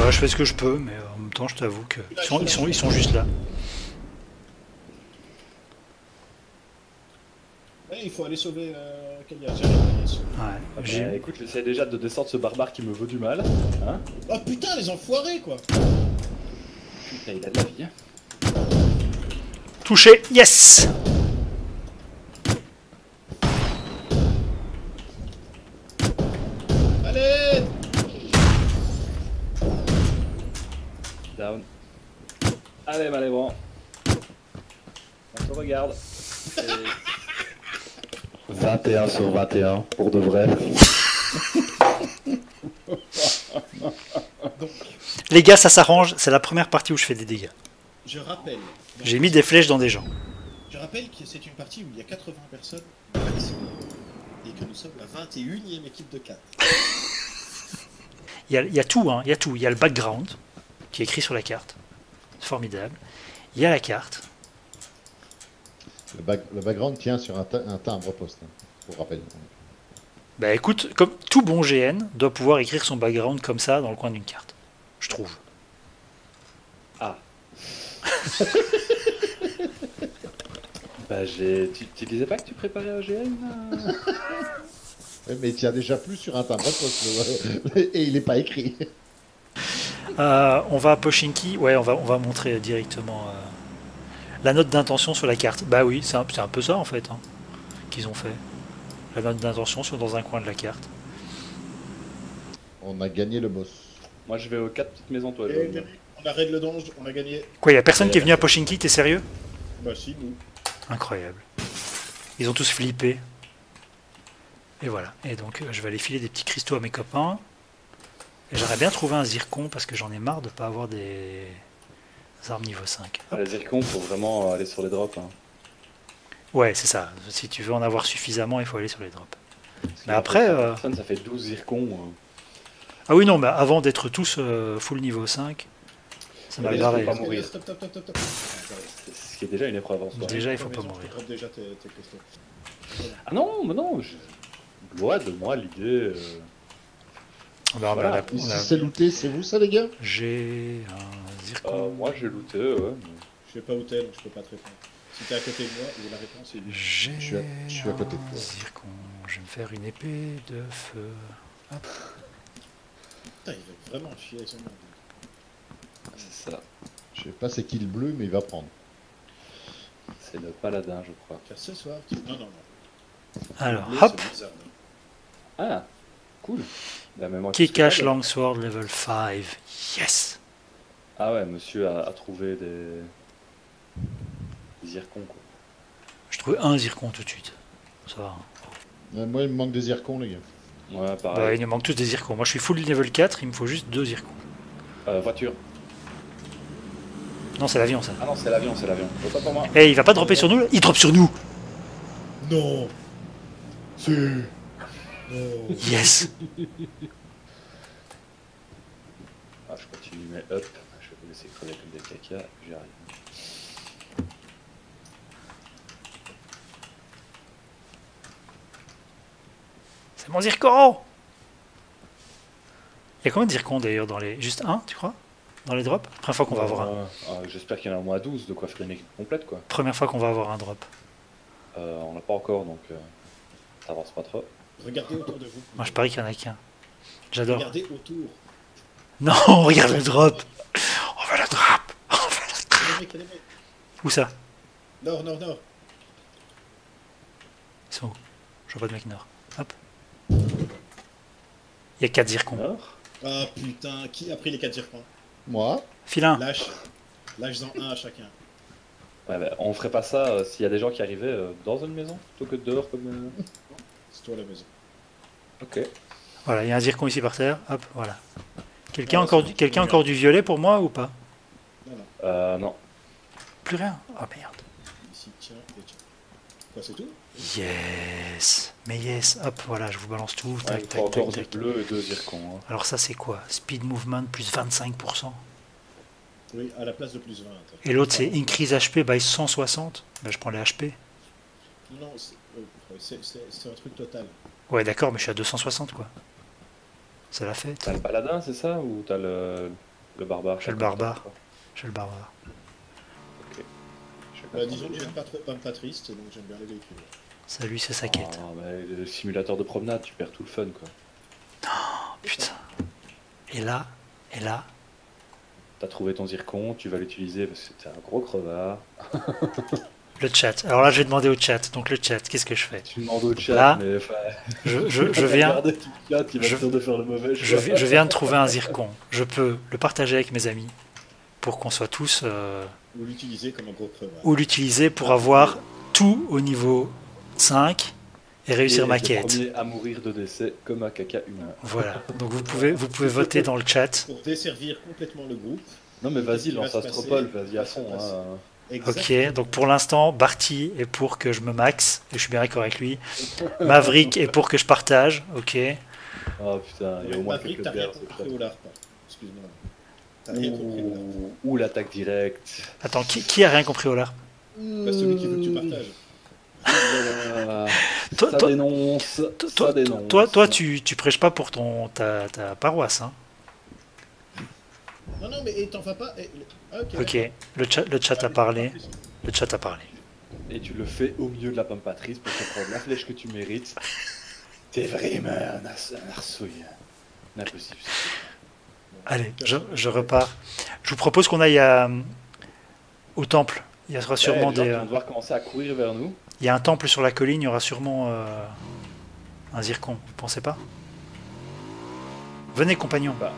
Je fais ce que je peux, mais en même temps, je t'avoue que ils sont juste là. Ouais, il faut aller sauver Kalia, j'arrive. Ouais, Ah j'ai... bah, écoute, j'essaie déjà de descendre ce barbare qui me veut du mal. Hein. Oh putain, les enfoirés quoi! Putain, il a de la vie. Hein. Touché, yes! Allez! Down. Allez, Malévran. On se regarde. Et... 21 sur 21, pour de vrai. Donc, Les gars, ça s'arrange, c'est la première partie où je fais des dégâts. je rappelle. J'ai mis des flèches dans des gens. Je rappelle que c'est une partie où il y a 80 personnes maximum et que nous sommes la 21e équipe de 4. Il y a tout, hein, il y a tout. Il y a le background, qui est écrit sur la carte. C'est formidable. Il y a la carte. Le background tient sur un timbre poste, hein, pour rappel. Bah écoute, comme tout bon GN doit pouvoir écrire son background comme ça dans le coin d'une carte. Je trouve. Ah. Bah tu disais pas que tu préparais un GN là Ouais, mais il tient déjà plus sur un timbre poste, et il n'est pas écrit. On va à Pochinki. Ouais, on va montrer directement la note d'intention sur la carte. Bah oui, c'est un peu ça en fait, hein, qu'ils ont fait. La note d'intention sur dans un coin de la carte. On a gagné le boss. Moi je vais aux 4 petites maisons toi Et jaune. on arrête le donge, on a gagné. Quoi, y a personne qui est venu à Pochinki, t'es sérieux? Bah si, nous. Incroyable. Ils ont tous flippé. Et voilà. Et donc je vais aller filer des petits cristaux à mes copains. Et j'aurais bien trouvé un zircon parce que j'en ai marre de pas avoir des armes niveau 5. Ah, les zircons, faut vraiment aller sur les drops. Hein. Ouais, c'est ça. Si tu veux en avoir suffisamment, il faut aller sur les drops. Parce Mais que après, personne, ça fait 12 zircons. Ah oui, non, mais avant d'être tous full niveau 5, ça m'a Mais barré. faut pas mourir. Stop. Ce qui est déjà une épreuve en soi. Déjà, il faut pas mourir. Drop déjà tes cristaux. Ah non, mais non. Loin de moi l'idée. Bah, Voilà. on Si a- c'est looté, c'est vous ça les gars? J'ai un zircon. Moi j'ai looté, ouais. Je sais pas où t'es, donc je peux pas te répondre. Si t'es à côté de moi, la réponse est oui. J'ai je suis à côté de un toi. zircon. Je vais me faire une épée de feu. Putain, il veut vraiment chier avec son monde. C'est ça. Je sais pas c'est qui le bleu, mais il va prendre. C'est le paladin, je crois. Car ce soir, tu... Non. Alors, Le bleu, hop, c'est bizarre, non. Ah, cool. Bah, même moi qui qui suis cache capable. Longsword level 5. Yes. Ah ouais, monsieur a trouvé des zircons quoi. Je trouve un zircon tout de suite. Ça va. Moi, il me manque des zircons, les gars. Ouais, Bah, pareil. il nous manque tous des zircons. Moi je suis full level 4, il me faut juste 2 zircons. Voiture. Non, c'est l'avion ça. Ah non, c'est l'avion, c'est l'avion. Autant pour moi. Eh, il va pas dropper sur nous là? Il drop sur nous! Non. Si. Non. Yes! Ah, je continue, mais hop. Je vais vous laisser crever comme des caca. J'y arrive. C'est mon zircon! Il y a combien de zircons d'ailleurs dans les. Juste un, tu crois? Dans les drops? Première fois qu'on va avoir un. J'espère qu'il y en a au moins 12, de quoi faire une équipe complète, quoi. Première fois qu'on va avoir un drop. On l'a pas encore, donc ça avance pas trop. Regardez autour de vous. Moi je parie qu'il y en a qu'un. J'adore. Regardez autour. Non, regarde le drop! On va le drop! On va le drop! Il y a des mecs, il y a des mecs. Où ça? Nord, nord, nord. Ils sont où? Je vois pas de mec nord. Hop. Il y a 4 zircons. Alors Ah putain, qui a pris les 4 zircons? Moi? File un. Lâche-en un à chacun. ouais, bah, on ferait pas ça s'il y a des gens qui arrivaient dans une maison plutôt que dehors comme. C'est toi la maison. Ok. Voilà, il y a un zircon ici par terre. Hop, voilà. Quelqu'un Ah, encore, c'est bon, quelqu'un c'est encore du violet pour moi ou pas? Non, non. Non. Plus rien. Oh merde. Ici, tiens, et tiens. Quoi, c'est tout? Yes. Mais yes. Hop, voilà, je vous balance tout. Ouais, Tac, il faut tac, encore tac, du tac. bleu et 2 zircons. Hein. Alors ça c'est quoi? Speed movement plus 25%. Oui, à la place de plus 20. Et l'autre c'est increase HP by 160. Ben, je prends les HP. Non, c'est un truc total. Ouais d'accord, mais je suis à 260 quoi. C'est la fête. T'as le paladin, c'est ça? Ou t'as le barbare? J'ai le barbare. J'ai le barbare. Ok. Je sais Bah, disons que j'aime pas triste, donc j'aime bien les véhicules. Ça lui c'est sa quête. Ah, bah, le simulateur de promenade, tu perds tout le fun, quoi. Oh, putain. Et là, T'as trouvé ton zircon, tu vas l'utiliser parce que t'es un gros crevard. le chat. Alors là je vais demander au chat. Donc le chat, qu'est-ce que je fais? Tu demandes au chat, Là, mais enfin. Je viens. Regarde qui chat, il va je- être sûr de faire le mauvais Je, choix. je viens de trouver un zircon. Je peux le partager avec mes amis pour qu'on soit tous Ou l'utiliser comme un gros crevard. ou l'utiliser pour avoir tout au niveau 5 et réussir ma Et le quête. premier à mourir de décès comme un caca humain. Voilà. Donc vous pouvez voter dans le chat. Pour desservir complètement le groupe. Non mais vas-y, Qu'est-ce qui va lance se Astropole, passer vas-y à fond. Qu'est-ce qui va se Hein. Ok. Exactement. Donc pour l'instant, Barty est pour que je me max et je suis bien d'accord avec lui. Maverick est pour que je partage. Ok. Oh putain, il y a au moins Maverick, quelques t'as rien bières. c'est compris chouette. au LARP. Excuse-moi. T'as rien compris au LARP. Ou l'attaque directe. Attends, qui a rien compris au LARP? Bah, celui qui veut que tu partages. Toi- Ça toi- dénonce. Toi, Ça dénonce. toi, tu prêches pas pour ta paroisse, hein? Non, non, mais t'en vas pas. Ah, ok. Ok. Le chat a parlé. Le chat a parlé. Et tu le fais au milieu de la pompatrice pour te prendre la flèche que tu mérites. T'es vraiment un arsouille. Impossible. Allez, je repars. Je vous propose qu'on aille au temple. Il y aura sûrement des gens des. qui vont devoir commencer à courir vers nous. Il y a un temple sur la colline, il y aura sûrement un zircon, vous pensez pas? Venez, compagnon. Bah,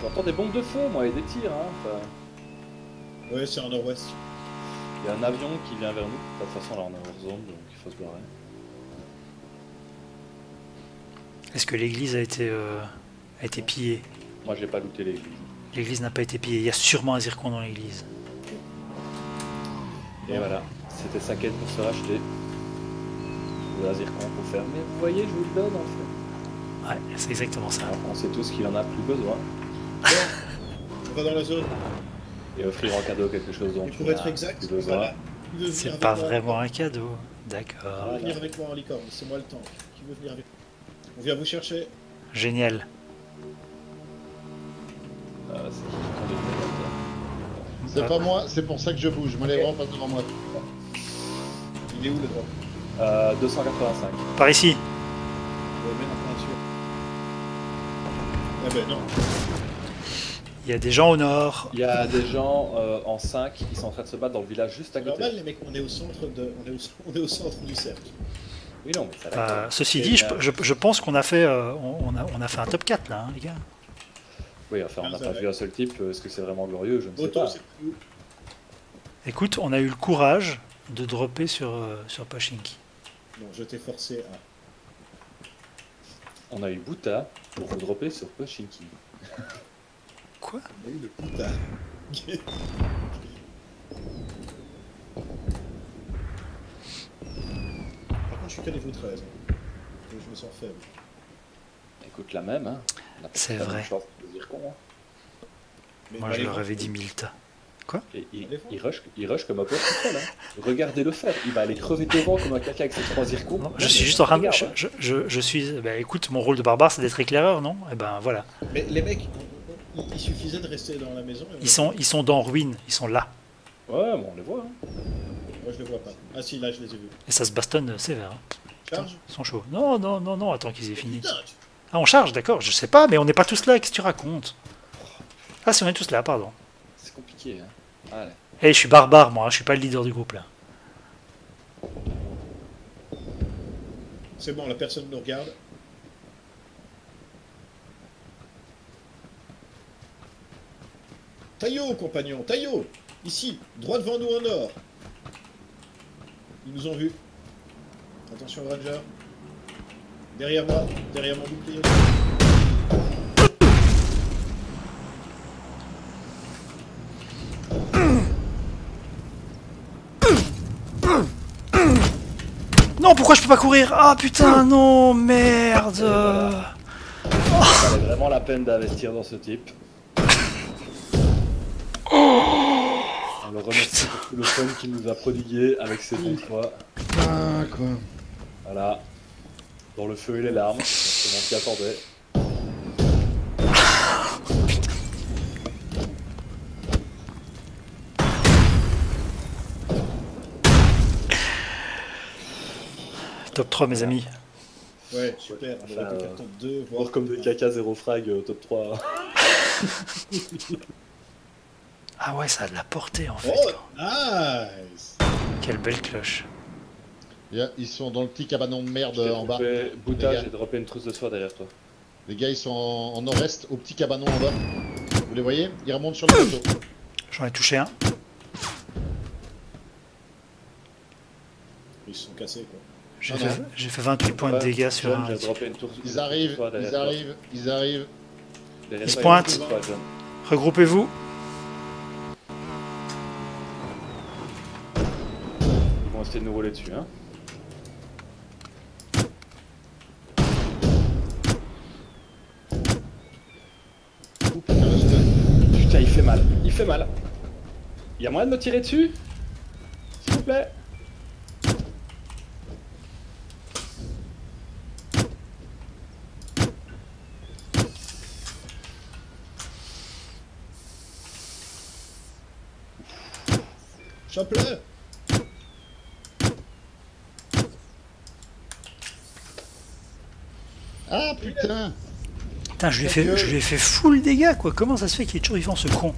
j'entends des bombes de feu, moi, et des tirs. Hein. Enfin, Ouais, c'est en nord-ouest. il y a un avion qui vient vers nous. De toute façon, là, on est hors zone, donc il faut se barrer. Est-ce que l'église a été pillée? Moi, j'ai pas looté l'église. L'église n'a pas été pillée. Il y a sûrement un zircon dans l'église. Et voilà, c'était sa quête pour se racheter. Trouver un zircon pour faire. Mais vous voyez, je vous le donne en fait. Ouais, c'est exactement ça. Alors, on sait tous qu'il en a plus besoin. On va dans la zone. Et offrir en cadeau quelque chose dont Et tu pour n'as être exact, plus besoin. voilà. Qui veut venir C'est avec pas moi vraiment un cadeau. Qui D'accord. veut venir avec moi en licorne? C'est moi le tank. Qui veut venir avec moi? On vient vous chercher. Génial. C'est qui qui conduit le mec, C'est pas moi, c'est pour ça que je bouge. Moi, les grands passent devant moi. Il est où le drop? 285. Par ici. Ouais, mais non, pas sûr. Eh ben non. Il y a des gens au nord. Il y a des gens en 5 qui sont en train de se battre dans le village juste à C'est côté. normal, les mecs, on est au centre centre du cercle. Oui, non, mais ça va. Ceci Et dit, là- je pense qu'on a fait, on a fait un top 4 là, hein, les gars. Oui, enfin, on n'a Ah, ça pas va. vu un seul type. Est-ce que c'est vraiment glorieux? Je ne sais Auto, pas. c'est où? Écoute, on a eu le courage de dropper sur Pachinki. Non, je t'ai forcé à... On a eu Bouta pour vous dropper sur Pochinki. Quoi? On a eu le putain. Par contre, je suis qu'à niveau 13. Donc je me sens faible. Écoute, la même, hein. On a pas C'est la vrai. même chance de dire con, hein. Mais Moi, allez je leur voir. avais dit 1000 tas. Et il rush comme un peu tout seul, hein. Regardez-le faire. Il va aller crever devant comme un caca avec ses 3 zircons. Non, Non, je suis mais juste en train de... regarde, hein. Je suis... Bah écoute, mon rôle de barbare, c'est d'être éclaireur, non? Et ben voilà. Mais les mecs, il suffisait de rester dans la maison. Et Ils sont dans ruine, ils sont là. Ouais, bon, on les voit, hein. Moi, je les vois pas. Ah si, là, je les ai vus. Et ça se bastonne sévère. Hein. Charge. Ils sont chauds. Non, non, non, non, attends qu'ils aient fini. Putain, Ah, on charge, d'accord, je sais pas, mais on n'est pas tous là, qu'est-ce que tu racontes? Ah, si, on est tous là, pardon. C'est compliqué, hein. Allez. Eh, je suis barbare, moi, hein, je suis pas le leader du groupe, là. c'est bon, la personne nous regarde. Taillot, compagnon, Taillot. Ici, droit devant nous en or. Ils nous ont vus. Attention, Ranger. Derrière moi, derrière mon bouclier. Non, pourquoi je peux pas courir? Ah, putain, non, merde. Voilà. Ça valait vraiment la peine d'investir dans ce type. On le remercie pour tout le fun qu'il nous a prodigué avec ses bons choix. Ah, quoi. Voilà. Dans le feu et les larmes, c'est mon qui attendait. Top 3, mes amis. Ouais, super. On aurait pu faire top 2, Voir comme des caca 0 frag au top 3. Ah ouais, ça a de la portée, en fait. Oh, quoi. nice. Quelle belle cloche. Ils sont dans le petit cabanon de merde en bas. Bouta, Les gars. j'ai droppé une trousse de soie derrière toi. Les gars, ils sont en nord-est, au petit cabanon en bas. Vous les voyez? Ils remontent sur le bateau. J'en ai touché un. Ils se sont cassés, quoi. J'ai fait 28 points de dégâts sur John, un. j'ai droppé une trousse Ils de arrivent, soie derrière ils toi. arrivent, ils arrivent. Derrière Ils toi, se pointent. il y a une trousse de soie, John. Regroupez-vous. Ils vont essayer de nous rouler dessus, hein. Putain, il fait mal. Il fait mal. Il y a moyen de me tirer dessus? S'il vous plaît. Chope-le. Ah putain! Putain, je lui ai fait full dégâts, quoi. Comment ça se fait qu'il est toujours vivant, ce con?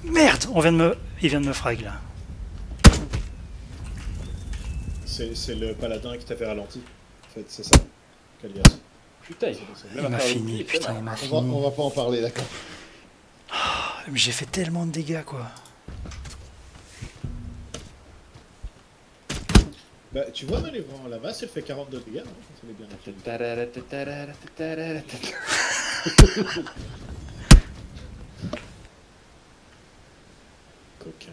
Merde, il vient de me frag, là. C'est le paladin qui t'avait ralenti. En fait, c'est ça. Kalias. Putain, Il m'a fini, putain, il m'a fini. On va pas en parler, d'accord. Mais j'ai fait tellement de dégâts, quoi. Bah, tu vois, dans les vents, la masse, elle fait 42 dégâts, hein, quand elle est bien active. Coquin.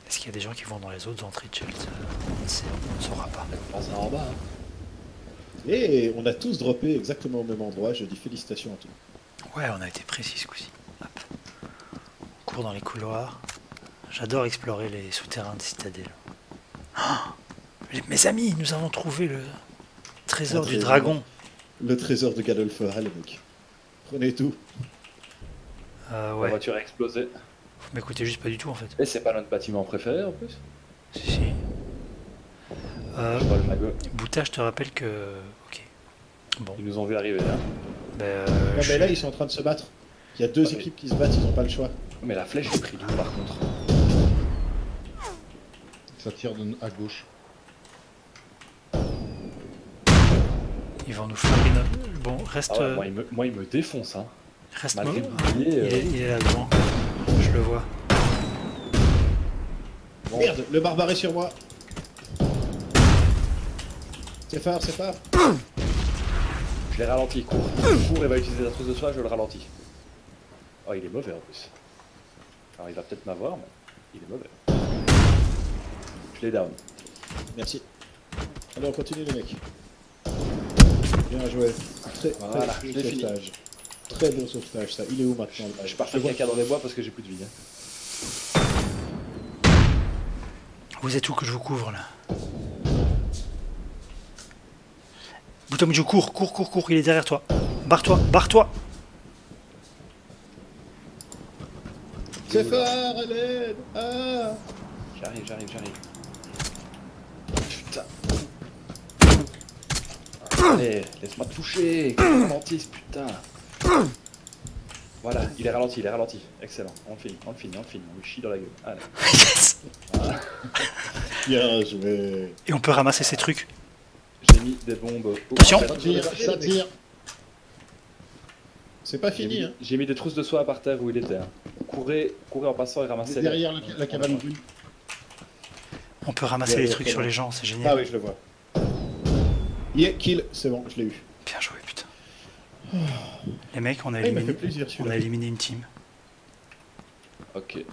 Est-ce qu'il y a des gens qui vont dans les autres entrées de shelter? On ne sait, on ne saura pas. On passe en bas, hein. Et on a tous droppé exactement au même endroit, je dis félicitations à tous. Ouais, on a été précis ce coup-ci. Hop. On court dans les couloirs. J'adore explorer les souterrains des citadelles. Oh, mes amis, nous avons trouvé le trésor du dragon. Le trésor de Gadolfer, les mecs. Prenez tout. La Ouais, voiture a explosé. vous m'écoutez juste pas du tout en fait. Et c'est pas notre bâtiment préféré en plus. Si, si. Je vois le mago. Bouta, je te rappelle que... Ok. Bon. Ils nous ont vu arriver là. Ben, Non, mais là, ils sont en train de se battre. Il y a deux équipes qui se battent, ils n'ont pas le choix. Mais la flèche est pris d'où par contre? Ça tire à gauche. Ils vont nous faire une... Bon, reste... Ah ouais, moi, il me défonce, hein. reste malgré mo- le bouclier, il est là devant. Je le vois. bon. Merde, le barbare est sur moi. C'est phare, c'est phare. Je l'ai ralenti, cours, il va utiliser la trousse de soie, je le ralentis. Oh, il est mauvais en plus. Alors il va peut-être m'avoir, mais il est mauvais. Je l'ai down. Merci. Allez, on continue les mecs. Bien joué. Voilà, Très je bon l'ai fini. sauvetage. Très bon sauvetage ça. Il est où maintenant le mage? Je pars faire caca dans les bois parce que j'ai plus de vie. Hein. Vous êtes où que je vous couvre là? Boutomiju, cours, il est derrière toi. Barre-toi. C'est phare, à l'aide. Ah. J'arrive. Putain. Allez, laisse-moi te toucher. Que je ralentisse, putain. Voilà, il est ralenti. Excellent. On le finit. On lui chie dans la gueule. Allez. Yes. Voilà. Bien joué. Et on peut ramasser ces trucs. J'ai mis des bombes. Au Attention. Ça tire. C'est pas fini, hein. J'ai mis des trousses de soie par terre où il était. Hein. Courez en passant et ramassez. Derrière la cabane brune. On peut ramasser les trucs sur les gens, c'est Ah génial. oui, je le vois. Yeah, kill, c'est bon, je l'ai eu. Bien joué, putain. Les mecs, on a Ah, il m'a fait éliminé, plaisir on celui-là. a éliminé une team. Ok.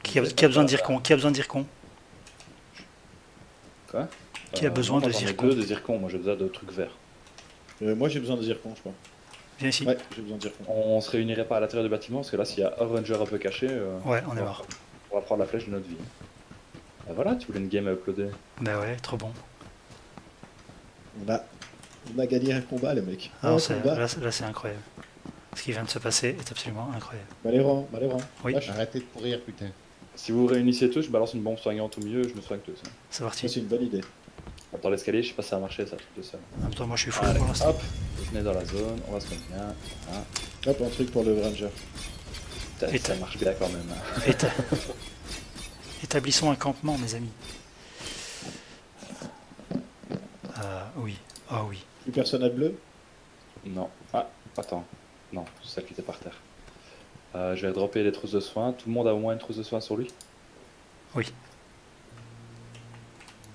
Qui a besoin de zircon? Quoi Qui a besoin moi, de j'en ai zircon? deux de zircon, moi j'ai besoin de trucs verts. Moi j'ai besoin de zircon, je crois. Viens ici. Ouais, j'ai besoin de zircon. On se réunirait pas à l'intérieur du bâtiment parce que là s'il y a un ranger un peu caché, Ouais, on est mort. on va prendre la flèche de notre vie. Bah voilà, tu voulais une game à uploader. Bah ouais, trop bon. On a gagné un combat, les mecs. Ah, Un c'est- combat. là c'est incroyable. Ce qui vient de se passer est absolument incroyable. Maléran. Oui. Lâche. Arrêtez de courir, putain. Si vous vous réunissez tous, je balance une bombe soignante au milieu et je me soigne tous. Hein. C'est Ça, parti. c'est une bonne idée. Dans l'escalier, je sais pas si ça a marché ça, tout seul. En même temps, moi je suis fou Allez, pour l'instant. hop, venez dans la zone, on va se mettre bien. Hein. Hop, un truc pour le ranger. Putain, Et ça t'as- marche bien quand même. Hein. Éta- Établissons un campement, mes amis. Oui. Ah oui. Plus personne à bleu. Non. Ah, attends. Non, c'est celle qui était par terre. Je vais dropper les trousses de soins. Tout le monde a au moins une trousse de soins sur lui. Oui.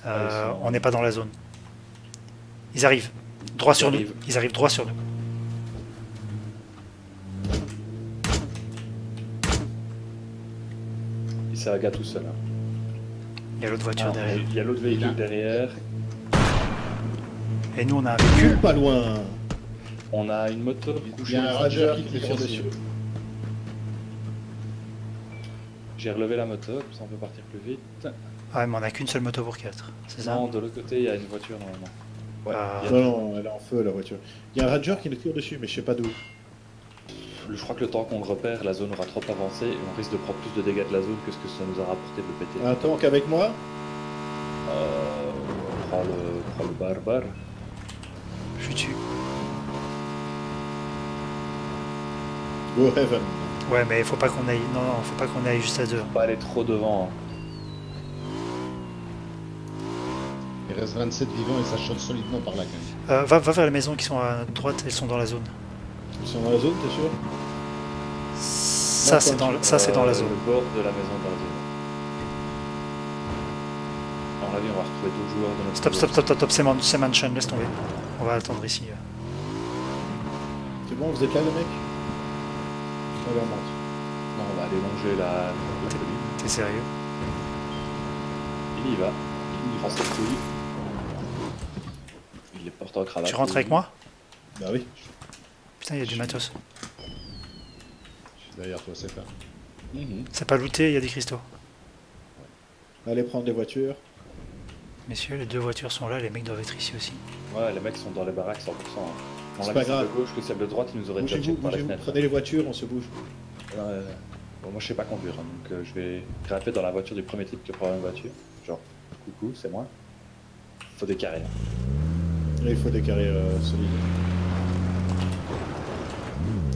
ils sont- On n'est pas dans la zone. Ils arrivent. Droit sur nous. arrivent. Ils arrivent droit sur nous. Il s'est aga tout seul. Hein. Il y a l'autre voiture derrière. Il y a l'autre véhicule derrière. Et nous, on a un véhicule. Pas loin. On a une moto Il y couchée. a un ranger qui tire tire dessus. dessus. J'ai relevé la moto, comme ça on peut partir plus vite. Ouais, mais on a qu'une seule moto pour 4. C'est ça? Non, de l'autre côté, il y a une voiture normalement. Ouais, Ah. il y a- Non, elle est en feu la voiture. Il y a un ranger qui nous tire dessus, mais je sais pas d'où. Je crois que le temps qu'on le repère, la zone aura trop avancé et on risque de prendre plus de dégâts de la zone que ce que ça nous a rapporté de le péter. Un tank avec moi. On prend le barbare. Je suis dessus. Go heaven. Ouais, mais il faut pas qu'on aille. Non, faut pas qu'on aille juste à deux. Faut pas aller trop devant. Hein. Il reste 27 vivants et ça choque solidement par là quand même. Va vers les maisons qui sont à notre droite, elles sont dans la zone. Ils sont dans la zone, t'es sûr? Ça, c'est dans la zone. Le bord de la maison d'Ardine. À mon avis, on va retrouver deux joueurs de notre Stop, c'est Mansion, laisse tomber. On va attendre ici. C'est bon, vous êtes là, les mecs? Allez, on monte. Non, on va aller longer la... T'es sérieux? Il y va. Il prend ses couilles. Il est porté en cravate. Tu rentres avec moi? Bah oui. Putain, il y a du matos. Je suis derrière toi, c'est pas. Mhm. C'est pas looté, il y a des cristaux. Allez prendre les voitures. Messieurs, les deux voitures sont là, les mecs doivent être ici aussi. Ouais, les mecs sont dans les baraques 100%. Hein. On C'est l'a pas vu celle grave. de gauche que celle de droite, ils nous auraient déjà Bougez-vous, check par la bougez-vous. fenêtre. Prenez les voitures, on se bouge. Bon, moi je sais pas conduire, hein, donc je vais grimper dans la voiture du premier type qui prend une voiture. Genre, coucou, c'est moi. Faut des carrières. Là, il faut des carrières solides.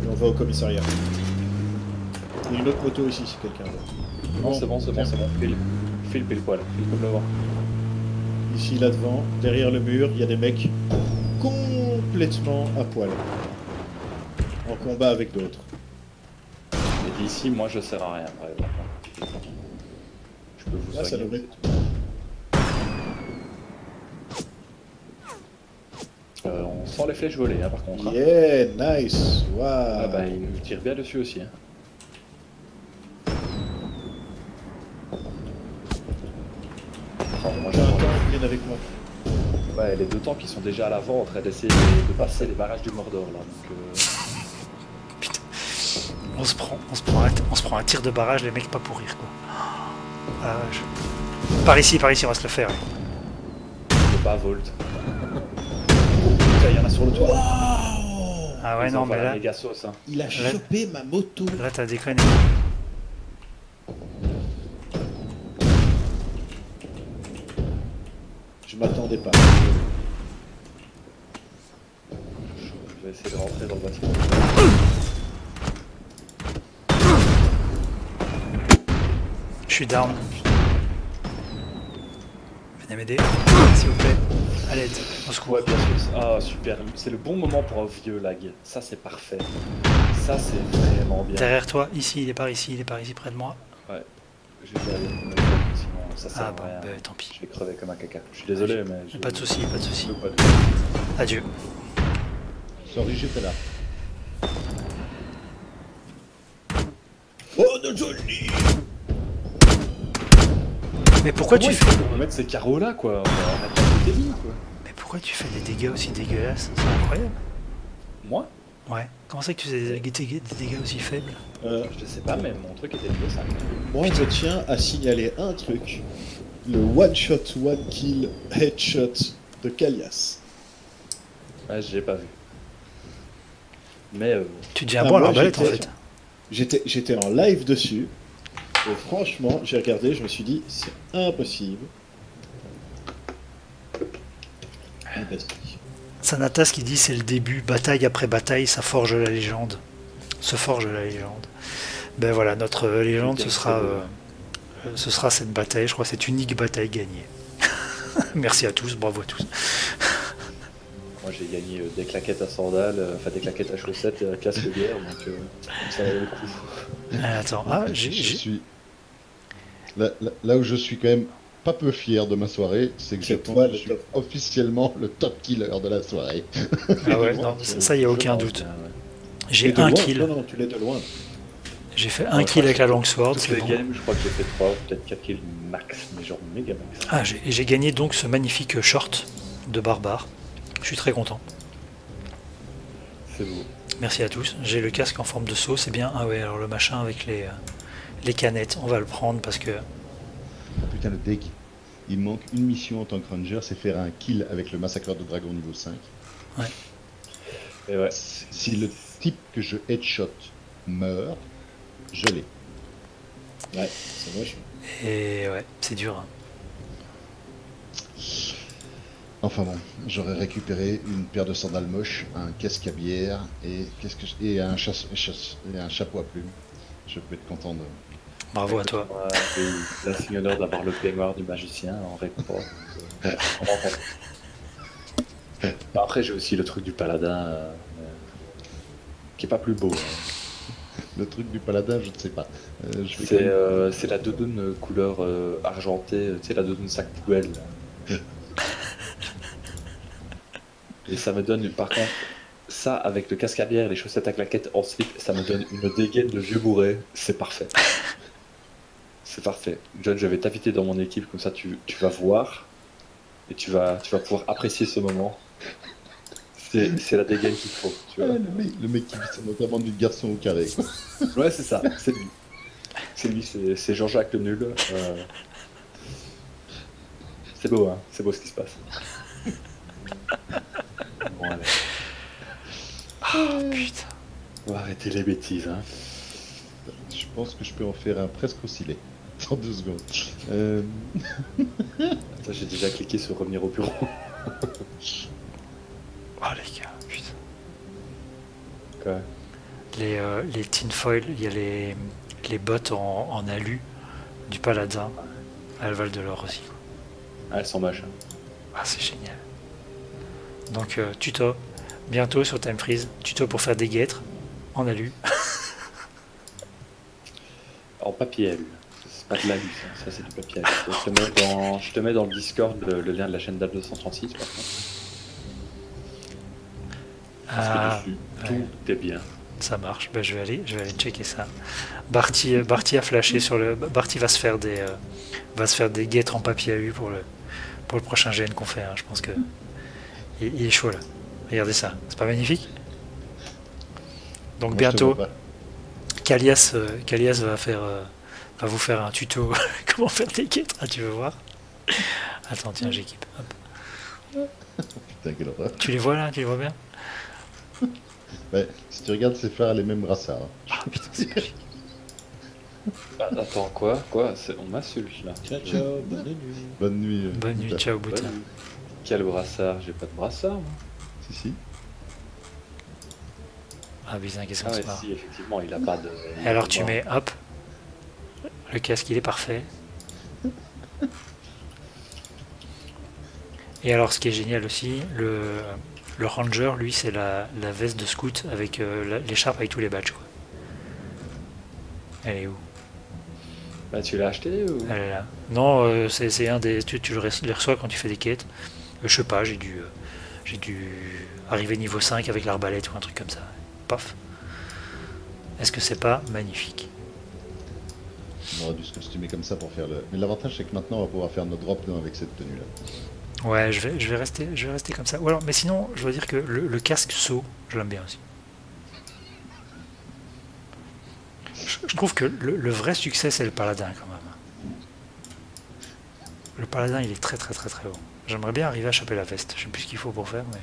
Et on va au commissariat. Il y a une autre moto ici, si quelqu'un veut. Non, c'est bon, c'est bon, c'est bon. File pile poil, file comme le vent. Ici, là devant, derrière le mur, il y a des mecs complètement à poil. En combat avec d'autres. Et d'ici, moi je sers à rien, par exemple. Je peux vous Là, ça soigner. devrait... On sent les flèches volées, hein, par contre. Hein. Yeah, nice. Waouh. Ah bah, il nous tire bien dessus aussi. Hein. Oh, moi, J'ai un tank qui vient avec moi. Ouais, les deux tanks qui sont déjà à l'avant en train d'essayer de passer les barrages du Mordor là. Donc, On se prend un tir de barrage, les mecs, pas pour rire, quoi. Ah, par ici, on va se le faire. c'est pas Volt. Il y en a sur le toit. Ah ouais, Ils non, envoient mais la là, méga sauce. Hein. Il a chopé ma moto. là t'as déconné. Je m'attendais pas. Je vais essayer de rentrer dans le bâtiment. Je suis down. Venez m'aider, s'il vous plaît. À l'aide, au secours. Ouais, bien sûr. Ah, super. C'est le bon moment pour un vieux lag. Ça, c'est parfait. Ça, c'est vraiment bien. Derrière toi, ici, il est par ici, près de moi. Ouais. Je vais aller. Sinon, ça sert Ah à bon, rien. bah, tant pis. Je vais crever comme un caca. Je suis désolé, mais. Pas de soucis, pas de soucis. Pas de- Adieu. Sorry, j'étais là. Oh, de joli. Mais pourquoi tu Comment il fais... fait pour mettre ces carreaux là, quoi? On va arrêter de débile, quoi. Mais pourquoi tu fais des dégâts aussi dégueulasses? C'est incroyable. Moi? Ouais. Comment c'est que tu fais des dégâts aussi faibles? Je sais pas, mais mon truc était niveau 5. Moi, je tiens à signaler un truc. Le one shot, one kill, headshot de Kalias. Ouais, j'ai pas vu. Mais Tu deviens Ah, bon à moi, l'arbalète en j'étais- fait. J'étais en live dessus. Et franchement, j'ai regardé, je me suis dit, c'est impossible. Fantastique. Sanatas qui dit c'est le début, bataille après bataille, ça forge la légende. Se forge la légende. Ben voilà, notre légende, ce sera cette bataille, je crois, cette unique bataille gagnée. Merci à tous, bravo à tous. moi j'ai gagné des claquettes à sandales, enfin des claquettes à chaussettes et un casque de bière, donc ça valait le coup. Attends, Je suis... Là où je suis quand même pas peu fier de ma soirée, c'est que je C'est pense toi que le je suis top. officiellement le top killer de la soirée. Ah ouais, non, ça y a aucun doute. J'ai De un loin. kill. Non, non, tu l'es de loin. J'ai fait un kill avec la longsword, Toutes c'est les bon. games, je crois que j'ai fait 3 peut-être 4 kills max, mais genre méga max. Ah, j'ai gagné donc ce magnifique short de barbare. Je suis très content. C'est beau. Merci à tous. J'ai le casque en forme de seau, c'est bien. Ah ouais, alors le machin avec les canettes, on va le prendre parce que... Putain, le deck. Il me manque une mission en tant que ranger, c'est faire un kill avec le massacreur de dragon niveau 5. Et ouais. Si le type que je headshot meurt, je l'ai. Ouais, c'est moche. Et ouais, c'est dur. Hein. Enfin bon, j'aurais récupéré une paire de sandales moches, un casque à bière et un chapeau à plumes. Je peux être content de... Bravo à toi. Moi, j'ai eu l'insigne honneur d'avoir le peignoir du magicien en récompense. Après, j'ai aussi le truc du paladin, qui est pas plus beau. Hein. Le truc du paladin, je ne sais pas. Je vais quand même- C'est la doudoune couleur argentée, tu sais, la doudoune sac poubelle. là. Et ça me donne, par contre, ça avec le casque à bière et les chaussettes à claquettes en slip, ça me donne une dégaine de vieux bourré. C'est parfait. C'est parfait. John, je vais t'inviter dans mon équipe, comme ça tu vas voir et tu vas pouvoir apprécier ce moment. C'est la dégaine qu'il faut. Tu Ah, vois. le mec qui vit notamment du garçon au carré. Quoi. Ouais, c'est ça, c'est lui. C'est lui, c'est Jean-Jacques le nul. C'est beau, hein, c'est beau ce qui se passe. Bon, allez. Oh putain. On va arrêter les bêtises, hein. Je pense que je peux en faire un presque aussi laid. Dans 2 secondes. Ça, j'ai déjà cliqué sur revenir au bureau. Oh les gars, putain. Quoi. Les tinfoil, il y a les bottes en alu du paladin. Elles valent de l'or aussi. Ah, elles sont moches. Hein. Ah, c'est génial. Donc, tuto, bientôt sur Time Freeze. Tuto pour faire des guêtres en alu. En papier, elle. pas de la vie, ça c'est du papier. Je te mets dans le Discord le lien de la chaîne d'Ab236 par contre. Parce que dessus, tout est bien. Ça marche, ben, je vais aller checker ça. Barty a flashé sur le. Barty va se faire des guêtres en papier à U pour le prochain GN qu'on fait. Hein. Je pense que il est chaud là. Regardez ça, c'est pas magnifique? Donc Moi, bientôt, je te vois Kalias va vous faire un tuto comment faire des quêtes. Ah, tu veux voir? Attends, tiens, j'équipe. Hop. Putain, quelle horreur. Tu les vois là? Tu les vois bien? Ouais, si tu regardes, c'est faire les mêmes brassards. Ah putain, c'est magique. Attends, quoi on m'insulte là. Ciao, ciao, bonne nuit. Bonne nuit. Bonne nuit, ciao, Bonne Boutin. nuit. Quel brassard? J'ai pas de brassard moi. Si. Ah putain, qu'est-ce Ah qu'on ouais, se marre. si, effectivement, il a pas de... Et alors tu mets, hop, le casque, il est parfait. Et alors ce qui est génial aussi, le ranger, lui, c'est la veste de scout avec l'écharpe avec tous les badges. Quoi. Elle est où? Bah tu l'as acheté ou... Elle est là. Non, c'est un des... Tu les reçois quand tu fais des quêtes. Je sais pas, j'ai dû arriver niveau 5 avec l'arbalète ou un truc comme ça. Paf. Est-ce que c'est pas magnifique? On aurait dû se costumer comme ça pour faire le... Mais l'avantage, c'est que maintenant, on va pouvoir faire notre drop avec cette tenue-là. Ouais, je vais rester comme ça. Ou alors, mais sinon, je dois dire que le casque saut, je l'aime bien aussi. Je trouve que le vrai succès, c'est le paladin quand même. Le paladin, il est très haut. J'aimerais bien arriver à choper la veste. Je sais plus ce qu'il faut pour faire, mais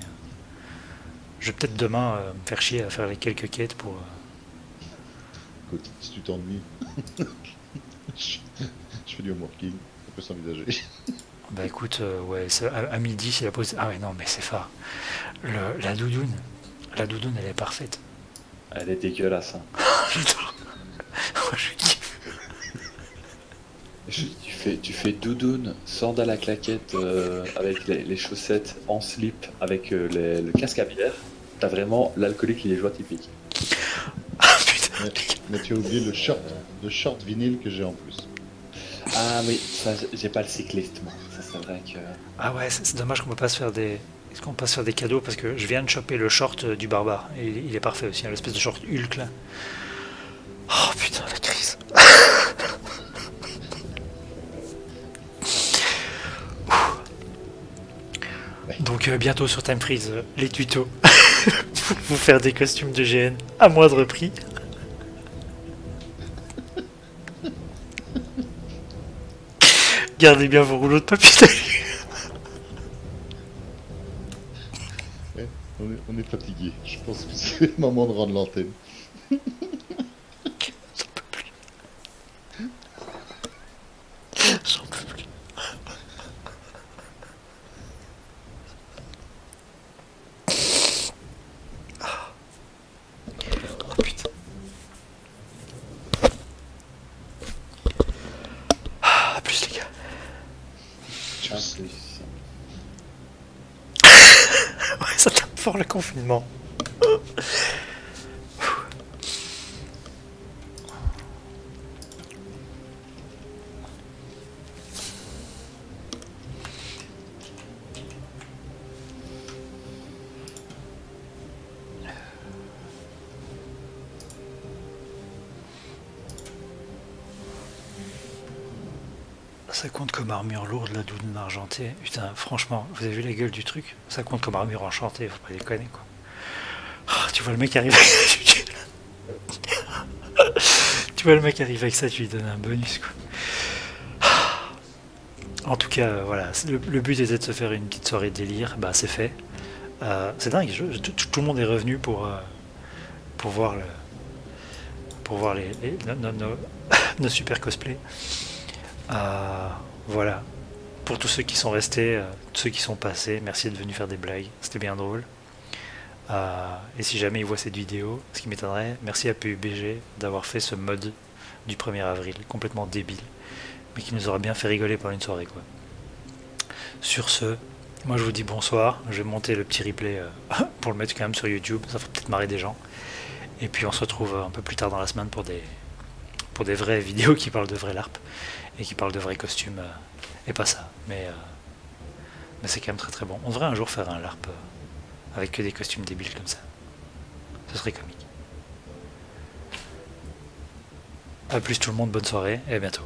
je vais peut-être demain me faire chier à faire les quelques quêtes pour. Écoute, si tu t'ennuies, je fais du homeworking, on peut s'envisager. Bah écoute, ouais, à midi, c'est la pause. Ah ouais, non, mais c'est phare. La doudoune, elle est parfaite. Elle est dégueulasse. Hein. Putain. Je kiffe. Tu fais doudoune, sandales à claquettes avec les chaussettes en slip avec le casque à bière. T'as vraiment l'alcoolique liégeois typique. Ah putain. Mais tu as oublié le short vinyle que j'ai en plus. Ah oui, ça j'ai pas le cycliste moi. Ça c'est vrai que... Ah ouais, c'est dommage qu'on peut pas se faire des. Est-ce qu'on peut pas se faire des cadeaux parce que je viens de choper le short du barbare. Et il est parfait aussi, hein, l'espèce de short Hulk là. Oh putain, la crise. Donc bientôt sur Time Freeze, les tutos pour vous faire des costumes de GN à moindre prix. Gardez bien vos rouleaux de papier. Ouais, on est fatigué. Je pense que c'est le moment de rendre l'antenne. J'en peux plus. Oh putain. À plus les gars. Tchuss. Ouais, ça tape fort le confinement. Ça compte comme armure lourde la doudoune argentée. Putain, franchement, vous avez vu la gueule du truc? Ça compte comme armure enchantée, faut pas déconner quoi. Oh, tu vois le mec arriver avec ça, tu vois le mec arriver avec ça, tu lui donnes un bonus quoi. En tout cas, voilà, le but était de se faire une petite soirée de délire, bah c'est fait. C'est dingue, tout le monde est revenu pour voir nos super cosplays. Voilà. Pour tous ceux qui sont restés, ceux qui sont passés, merci de venir faire des blagues, c'était bien drôle. Et si jamais ils voient cette vidéo, ce qui m'étonnerait, merci à PUBG d'avoir fait ce mode du 1er avril, complètement débile, mais qui nous aura bien fait rigoler pendant une soirée quoi. Sur ce, moi je vous dis bonsoir, je vais monter le petit replay pour le mettre quand même sur YouTube, ça fera peut-être marrer des gens. Et puis on se retrouve un peu plus tard dans la semaine pour pour des vraies vidéos qui parlent de vrais LARP et qui parlent de vrais costumes et pas ça. Mais c'est quand même très très bon. On devrait un jour faire un LARP avec que des costumes débiles comme ça. Ce serait comique. A plus tout le monde, bonne soirée et à bientôt.